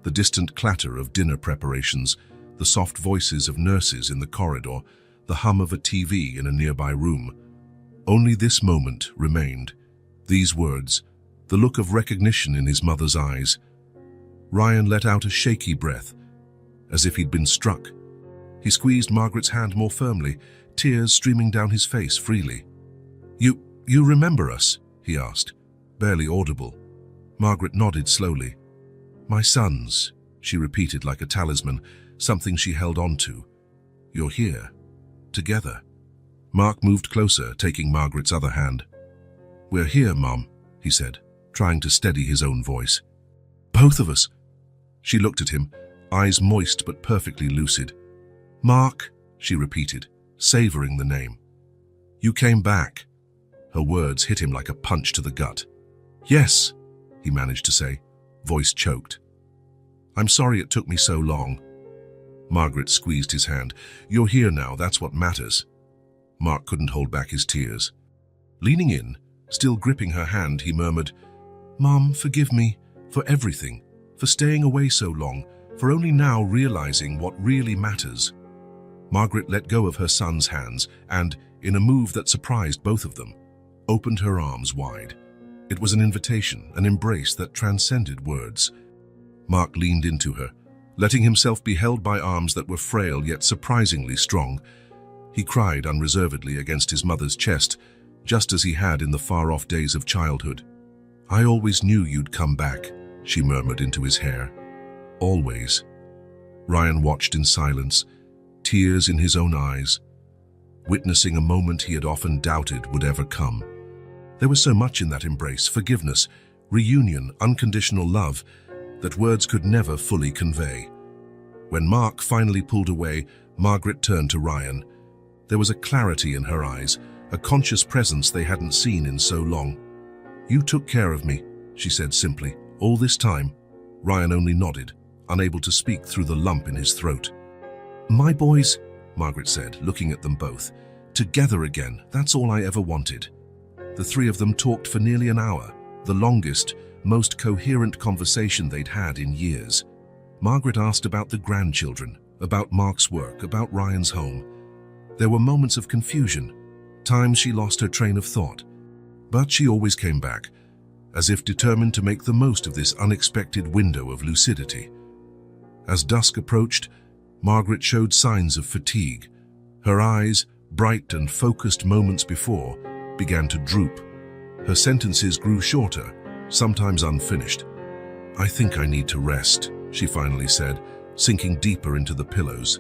the distant clatter of dinner preparations, the soft voices of nurses in the corridor, the hum of a TV in a nearby room. Only this moment remained, these words, the look of recognition in his mother's eyes. Ryan let out a shaky breath, as if he'd been struck. He squeezed Margaret's hand more firmly, tears streaming down his face freely. You remember us?" he asked, barely audible. Margaret nodded slowly. "My sons," she repeated like a talisman, something she held on to. "You're here. Together." Mark moved closer, taking Margaret's other hand. "We're here, Mom," he said, trying to steady his own voice. "Both of us." She looked at him, eyes moist but perfectly lucid. "Mark," she repeated, savoring the name. "You came back." Her words hit him like a punch to the gut. "Yes," he managed to say, voice choked. "I'm sorry it took me so long." Margaret squeezed his hand. "You're here now, that's what matters." Mark couldn't hold back his tears. Leaning in, still gripping her hand, he murmured, "Mom, forgive me for everything, for staying away so long, for only now realizing what really matters." Margaret let go of her son's hands and, in a move that surprised both of them, opened her arms wide. It was an invitation, an embrace that transcended words. Mark leaned into her, letting himself be held by arms that were frail yet surprisingly strong. He cried unreservedly against his mother's chest, just as he had in the far-off days of childhood. "I always knew you'd come back," she murmured into his hair. "Always." Ryan watched in silence, tears in his own eyes, witnessing a moment he had often doubted would ever come. There was so much in that embrace, forgiveness, reunion, unconditional love, that words could never fully convey. When Mark finally pulled away, Margaret turned to Ryan. There was a clarity in her eyes, a conscious presence they hadn't seen in so long. "You took care of me," she said simply. "All this time?" Ryan only nodded, unable to speak through the lump in his throat. "My boys," Margaret said, looking at them both. "Together again, that's all I ever wanted." The three of them talked for nearly an hour, the longest, most coherent conversation they'd had in years. Margaret asked about the grandchildren, about Mark's work, about Ryan's home. There were moments of confusion, times she lost her train of thought. But she always came back, as if determined to make the most of this unexpected window of lucidity. As dusk approached, Margaret showed signs of fatigue. Her eyes, bright and focused moments before, began to droop. Her sentences grew shorter, sometimes unfinished. "I think I need to rest," she finally said, sinking deeper into the pillows.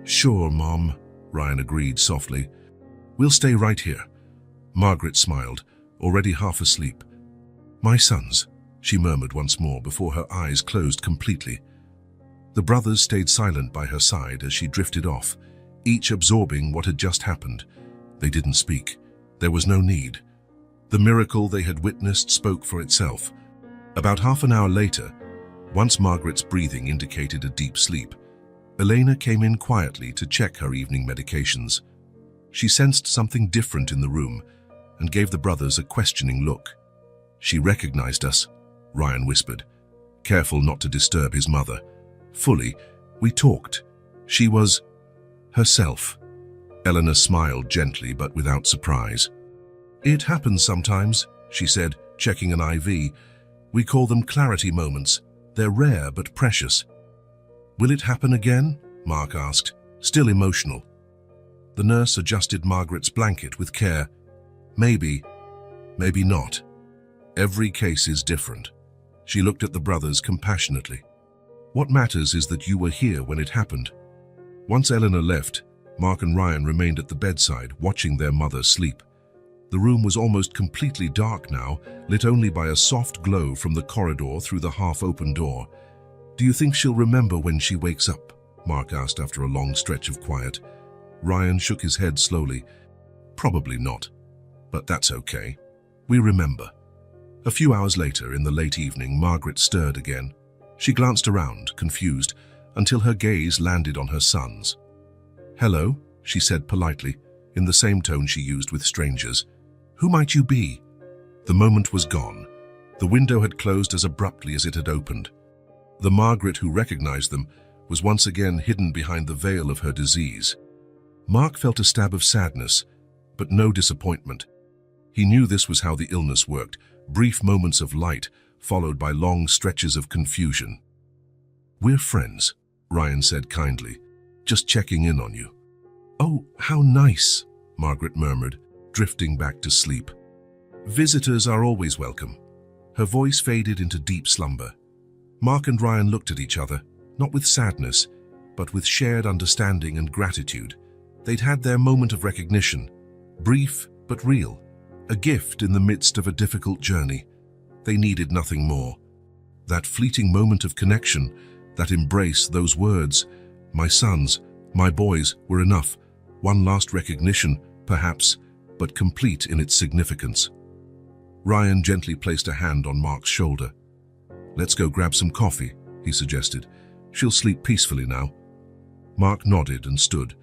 "Sure, Mom," Ryan agreed softly. "We'll stay right here." Margaret smiled, already half asleep. "My sons," she murmured once more before her eyes closed completely. The brothers stayed silent by her side as she drifted off, each absorbing what had just happened. They didn't speak. There was no need. The miracle they had witnessed spoke for itself. About half an hour later, once Margaret's breathing indicated a deep sleep, Elena came in quietly to check her evening medications. She sensed something different in the room and gave the brothers a questioning look. "She recognized us," Ryan whispered, careful not to disturb his mother. "Fully, we talked. She was herself." Elena smiled gently but without surprise. "It happens sometimes," she said, checking an IV. "We call them clarity moments. They're rare but precious." "Will it happen again?" Mark asked, still emotional. The nurse adjusted Margaret's blanket with care. "Maybe, maybe not. Every case is different." She looked at the brothers compassionately. "What matters is that you were here when it happened." Once Eleanor left, Mark and Ryan remained at the bedside, watching their mother sleep. The room was almost completely dark now, lit only by a soft glow from the corridor through the half-open door. "Do you think she'll remember when she wakes up?" Mark asked after a long stretch of quiet. Ryan shook his head slowly. "Probably not. But that's okay. We remember." A few hours later, in the late evening, Margaret stirred again. She glanced around, confused, until her gaze landed on her sons. "Hello," she said politely, in the same tone she used with strangers. "Who might you be?" The moment was gone. The window had closed as abruptly as it had opened. The Margaret who recognized them was once again hidden behind the veil of her disease. Mark felt a stab of sadness, but no disappointment. He knew this was how the illness worked, brief moments of light, followed by long stretches of confusion. "We're friends," Ryan said kindly, "just checking in on you." "Oh, how nice," Margaret murmured, drifting back to sleep. "Visitors are always welcome." Her voice faded into deep slumber. Mark and Ryan looked at each other, not with sadness, but with shared understanding and gratitude. They'd had their moment of recognition, brief but real, a gift in the midst of a difficult journey. They needed nothing more. That fleeting moment of connection, that embrace, those words, "My sons, my boys," were enough. One last recognition, perhaps, but complete in its significance. Ryan gently placed a hand on Mark's shoulder. "Let's go grab some coffee," he suggested. "She'll sleep peacefully now." Mark nodded and stood.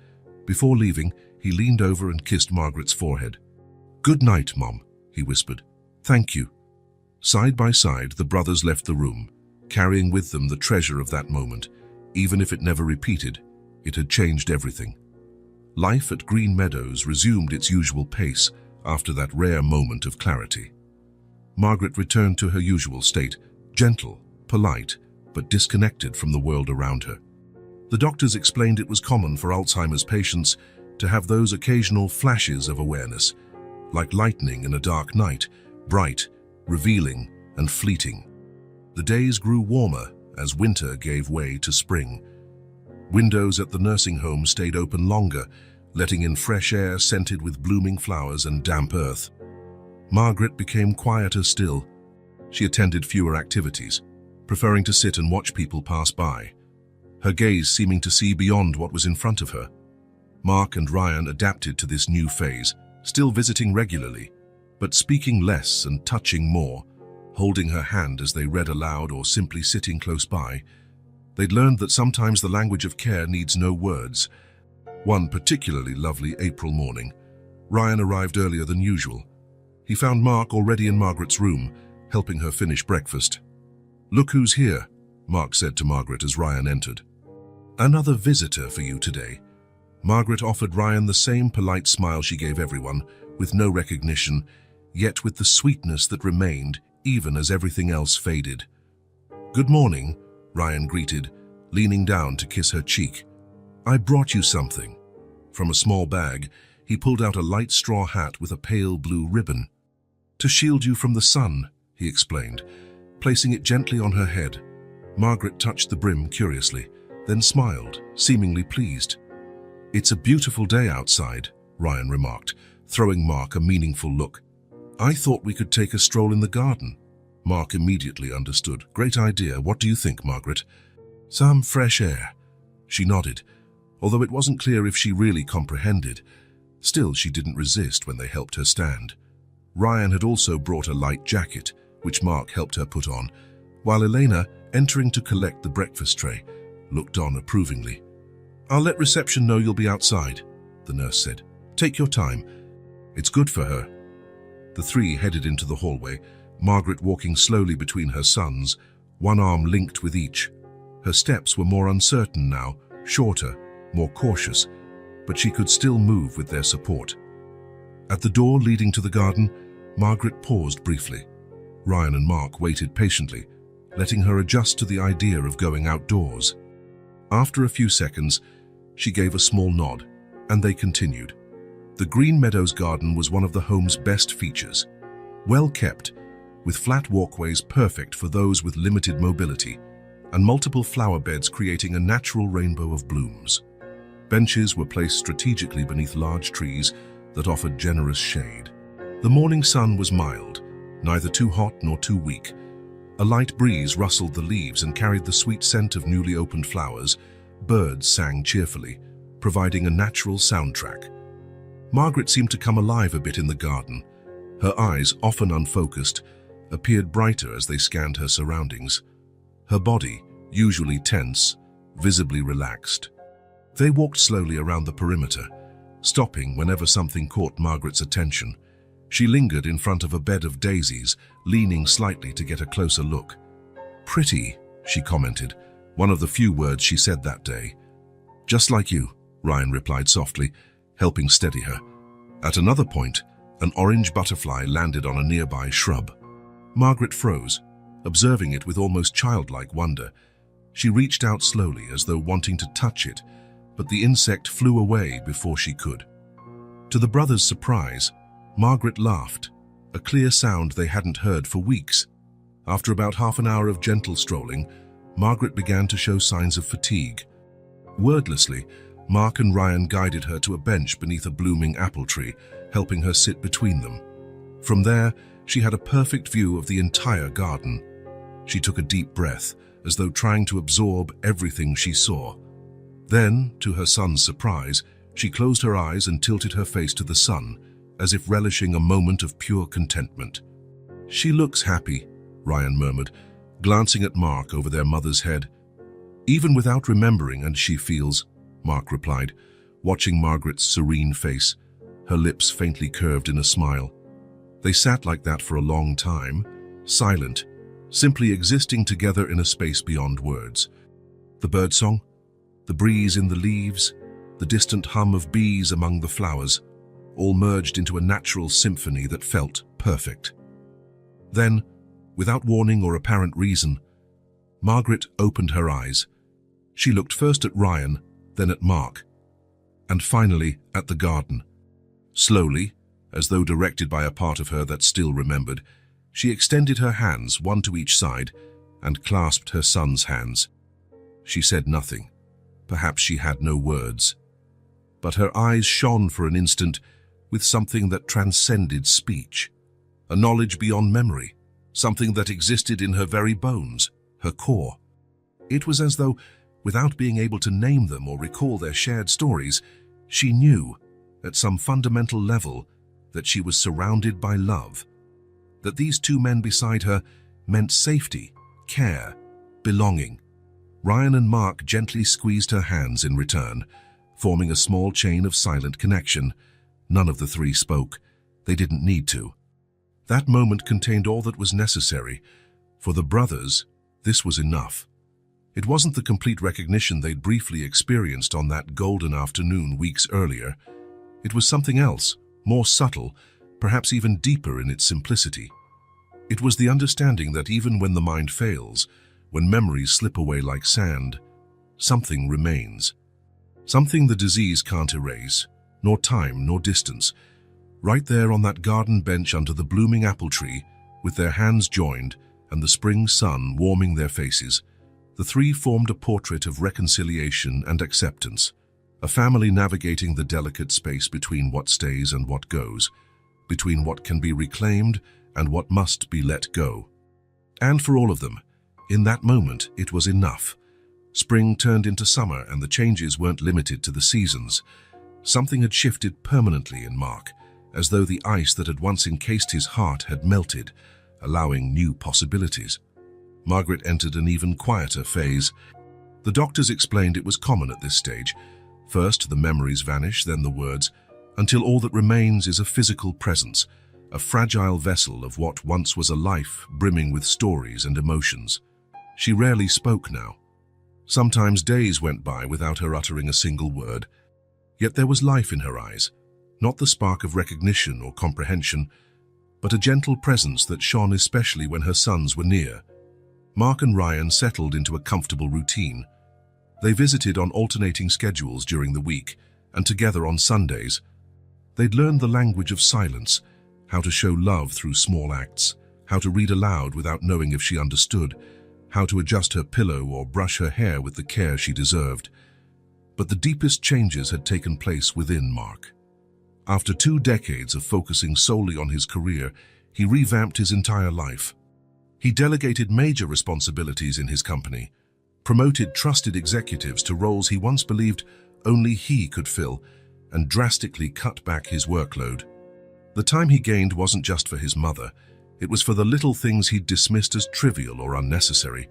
Before leaving, he leaned over and kissed Margaret's forehead. "Good night, Mom," he whispered. "Thank you." Side by side, the brothers left the room, carrying with them the treasure of that moment. Even if it never repeated, it had changed everything. Life at Green Meadows resumed its usual pace after that rare moment of clarity. Margaret returned to her usual state, gentle, polite, but disconnected from the world around her. The doctors explained it was common for Alzheimer's patients to have those occasional flashes of awareness, like lightning in a dark night, bright, revealing, and fleeting. The days grew warmer as winter gave way to spring. Windows at the nursing home stayed open longer, letting in fresh air scented with blooming flowers and damp earth. Margaret became quieter still. She attended fewer activities, preferring to sit and watch people pass by, her gaze seeming to see beyond what was in front of her. Mark and Ryan adapted to this new phase, still visiting regularly, but speaking less and touching more, holding her hand as they read aloud or simply sitting close by. They'd learned that sometimes the language of care needs no words. One particularly lovely April morning, Ryan arrived earlier than usual. He found Mark already in Margaret's room, helping her finish breakfast. "Look who's here," Mark said to Margaret as Ryan entered. "Another visitor for you today." Margaret offered Ryan the same polite smile she gave everyone, with no recognition, yet with the sweetness that remained even as everything else faded. "Good morning," Ryan greeted, leaning down to kiss her cheek. "I brought you something." From a small bag, he pulled out a light straw hat with a pale blue ribbon. "To shield you from the sun," he explained, placing it gently on her head. Margaret touched the brim curiously, then smiled, seemingly pleased. "It's a beautiful day outside," Ryan remarked, throwing Mark a meaningful look. "I thought we could take a stroll in the garden." Mark immediately understood. "Great idea. What do you think, Margaret?" "Some fresh air." She nodded, although it wasn't clear if she really comprehended. Still, she didn't resist when they helped her stand. Ryan had also brought a light jacket, which Mark helped her put on, while Elena, entering to collect the breakfast tray, looked on approvingly. "I'll let reception know you'll be outside," the nurse said. "Take your time. It's good for her." The three headed into the hallway, Margaret walking slowly between her sons, one arm linked with each. Her steps were more uncertain now, shorter, more cautious, but she could still move with their support. At the door leading to the garden, Margaret paused briefly. Ryan and Mark waited patiently, letting her adjust to the idea of going outdoors. After a few seconds, she gave a small nod, and they continued. The Green Meadows garden was one of the home's best features. Well kept, with flat walkways perfect for those with limited mobility, and multiple flower beds creating a natural rainbow of blooms. Benches were placed strategically beneath large trees that offered generous shade. The morning sun was mild, neither too hot nor too weak. A light breeze rustled the leaves and carried the sweet scent of newly opened flowers. Birds sang cheerfully, providing a natural soundtrack. Margaret seemed to come alive a bit in the garden. Her eyes, often unfocused, appeared brighter as they scanned her surroundings. Her body, usually tense, visibly relaxed. They walked slowly around the perimeter, stopping whenever something caught Margaret's attention. She lingered in front of a bed of daisies, leaning slightly to get a closer look. "Pretty," she commented, one of the few words she said that day. "Just like you," Ryan replied softly, helping steady her. At another point, an orange butterfly landed on a nearby shrub. Margaret froze, observing it with almost childlike wonder. She reached out slowly as though wanting to touch it, but the insect flew away before she could. To the brothers' surprise, Margaret laughed, a clear sound they hadn't heard for weeks. After about half an hour of gentle strolling, Margaret began to show signs of fatigue. Wordlessly, Mark and Ryan guided her to a bench beneath a blooming apple tree, helping her sit between them. From there, she had a perfect view of the entire garden. She took a deep breath, as though trying to absorb everything she saw. Then, to her son's surprise, she closed her eyes and tilted her face to the sun, as if relishing a moment of pure contentment. "She looks happy," Ryan murmured, glancing at Mark over their mother's head. "Even without remembering, and she feels," Mark replied, watching Margaret's serene face, her lips faintly curved in a smile. They sat like that for a long time, silent, simply existing together in a space beyond words. The birdsong, the breeze in the leaves, the distant hum of bees among the flowers, all merged into a natural symphony that felt perfect. Then, without warning or apparent reason, Margaret opened her eyes. She looked first at Ryan, then at Mark, and finally at the garden. Slowly, as though directed by a part of her that still remembered, she extended her hands, one to each side, and clasped her son's hands. She said nothing. Perhaps she had no words. But her eyes shone for an instant with something that transcended speech, a knowledge beyond memory, something that existed in her very bones, her core. It was as though, without being able to name them or recall their shared stories, she knew, at some fundamental level, that she was surrounded by love, that these two men beside her meant safety, care, belonging. Ryan and Mark gently squeezed her hands in return, forming a small chain of silent connection. None of the three spoke. They didn't need to. That moment contained all that was necessary. For the brothers, this was enough. It wasn't the complete recognition they'd briefly experienced on that golden afternoon weeks earlier. It was something else, more subtle, perhaps even deeper in its simplicity. It was the understanding that even when the mind fails, when memories slip away like sand, something remains. Something the disease can't erase, nor time nor distance. Right there on that garden bench under the blooming apple tree, with their hands joined and the spring sun warming their faces, the three formed a portrait of reconciliation and acceptance, a family navigating the delicate space between what stays and what goes, between what can be reclaimed and what must be let go. And for all of them, in that moment, it was enough. Spring turned into summer, and the changes weren't limited to the seasons. Something had shifted permanently in Mark, as though the ice that had once encased his heart had melted, allowing new possibilities. Margaret entered an even quieter phase. The doctors explained it was common at this stage. First, the memories vanish, then the words, until all that remains is a physical presence, a fragile vessel of what once was a life brimming with stories and emotions. She rarely spoke now. Sometimes days went by without her uttering a single word. Yet there was life in her eyes, not the spark of recognition or comprehension, but a gentle presence that shone especially when her sons were near. Mark and Ryan settled into a comfortable routine. They visited on alternating schedules during the week, and together on Sundays. They'd learned the language of silence, how to show love through small acts, how to read aloud without knowing if she understood, how to adjust her pillow or brush her hair with the care she deserved. But the deepest changes had taken place within Mark. After 2 decades of focusing solely on his career, he revamped his entire life. He delegated major responsibilities in his company, promoted trusted executives to roles he once believed only he could fill, and drastically cut back his workload. The time he gained wasn't just for his mother. It was for the little things he'd dismissed as trivial or unnecessary.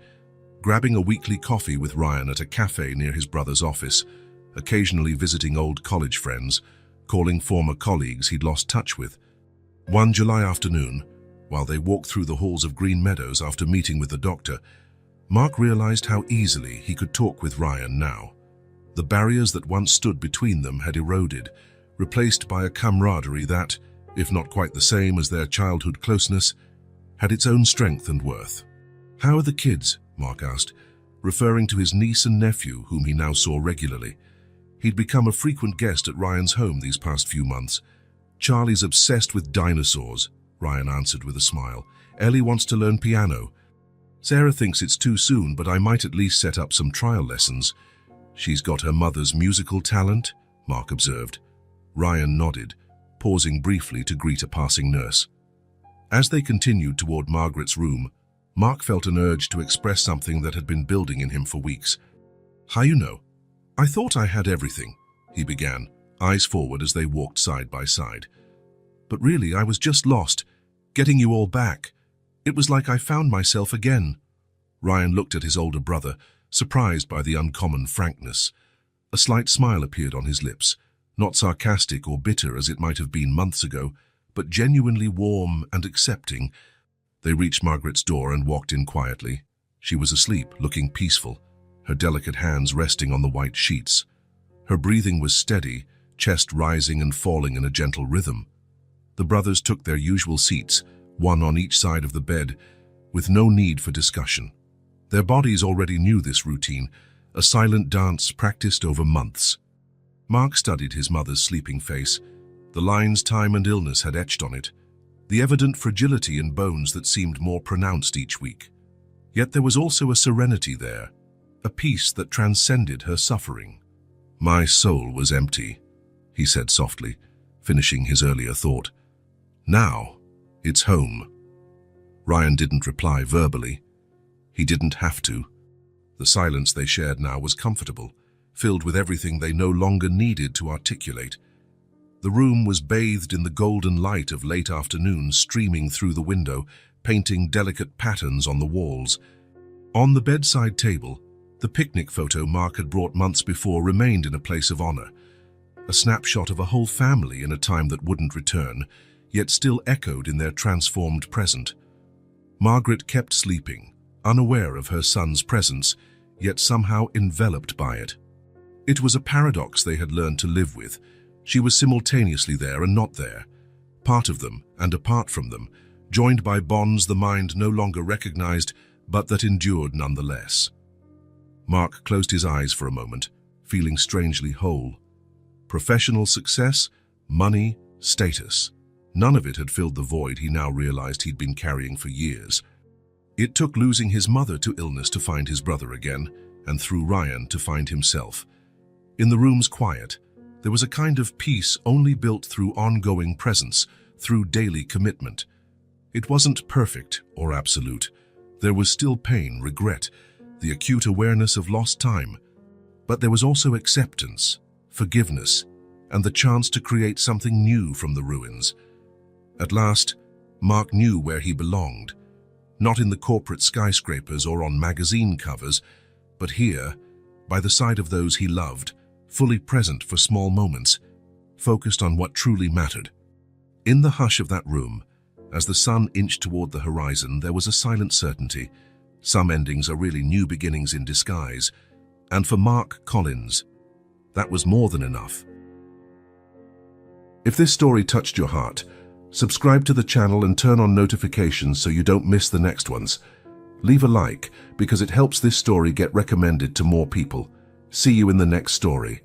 Grabbing a weekly coffee with Ryan at a cafe near his brother's office, occasionally visiting old college friends, calling former colleagues he'd lost touch with. One July afternoon, while they walked through the halls of Green Meadows after meeting with the doctor, Mark realized how easily he could talk with Ryan now. The barriers that once stood between them had eroded, replaced by a camaraderie that, if not quite the same as their childhood closeness, had its own strength and worth. "How are the kids?" Mark asked, referring to his niece and nephew, whom he now saw regularly. He'd become a frequent guest at Ryan's home these past few months. "Charlie's obsessed with dinosaurs," Ryan answered with a smile. "Ellie wants to learn piano. Sarah thinks it's too soon, but I might at least set up some trial lessons." "She's got her mother's musical talent," Mark observed. Ryan nodded, pausing briefly to greet a passing nurse. As they continued toward Margaret's room, Mark felt an urge to express something that had been building in him for weeks. "How you know? I thought I had everything," he began, eyes forward as they walked side by side. "But really, I was just lost, getting you all back. It was like I found myself again." Ryan looked at his older brother, surprised by the uncommon frankness. A slight smile appeared on his lips, not sarcastic or bitter as it might have been months ago, but genuinely warm and accepting. They reached Margaret's door and walked in quietly. She was asleep, looking peaceful, her delicate hands resting on the white sheets. Her breathing was steady, chest rising and falling in a gentle rhythm. The brothers took their usual seats, one on each side of the bed, with no need for discussion. Their bodies already knew this routine, a silent dance practiced over months. Mark studied his mother's sleeping face. The lines time and illness had etched on it, the evident fragility in bones that seemed more pronounced each week. Yet there was also a serenity there, a peace that transcended her suffering. "My soul was empty," he said softly, finishing his earlier thought. "Now, it's home." Ryan didn't reply verbally. He didn't have to. The silence they shared now was comfortable, filled with everything they no longer needed to articulate. The room was bathed in the golden light of late afternoon streaming through the window, painting delicate patterns on the walls. On the bedside table, the picnic photo Mark had brought months before remained in a place of honor, a snapshot of a whole family in a time that wouldn't return, yet still echoed in their transformed present. Margaret kept sleeping, unaware of her son's presence, yet somehow enveloped by it. It was a paradox they had learned to live with. She was simultaneously there and not there, part of them and apart from them, joined by bonds the mind no longer recognized, but that endured nonetheless. Mark closed his eyes for a moment, feeling strangely whole. Professional success, money, status. None of it had filled the void he now realized he'd been carrying for years. It took losing his mother to illness to find his brother again, and through Ryan to find himself. In the room's quiet, there was a kind of peace only built through ongoing presence, through daily commitment. It wasn't perfect or absolute. There was still pain, regret, the acute awareness of lost time. But there was also acceptance, forgiveness, and the chance to create something new from the ruins. At last, Mark knew where he belonged, not in the corporate skyscrapers or on magazine covers, but here, by the side of those he loved, fully present for small moments, focused on what truly mattered. In the hush of that room, as the sun inched toward the horizon, there was a silent certainty. Some endings are really new beginnings in disguise, and for Mark Collins, that was more than enough. If this story touched your heart, subscribe to the channel and turn on notifications so you don't miss the next ones. Leave a like because it helps this story get recommended to more people. See you in the next story.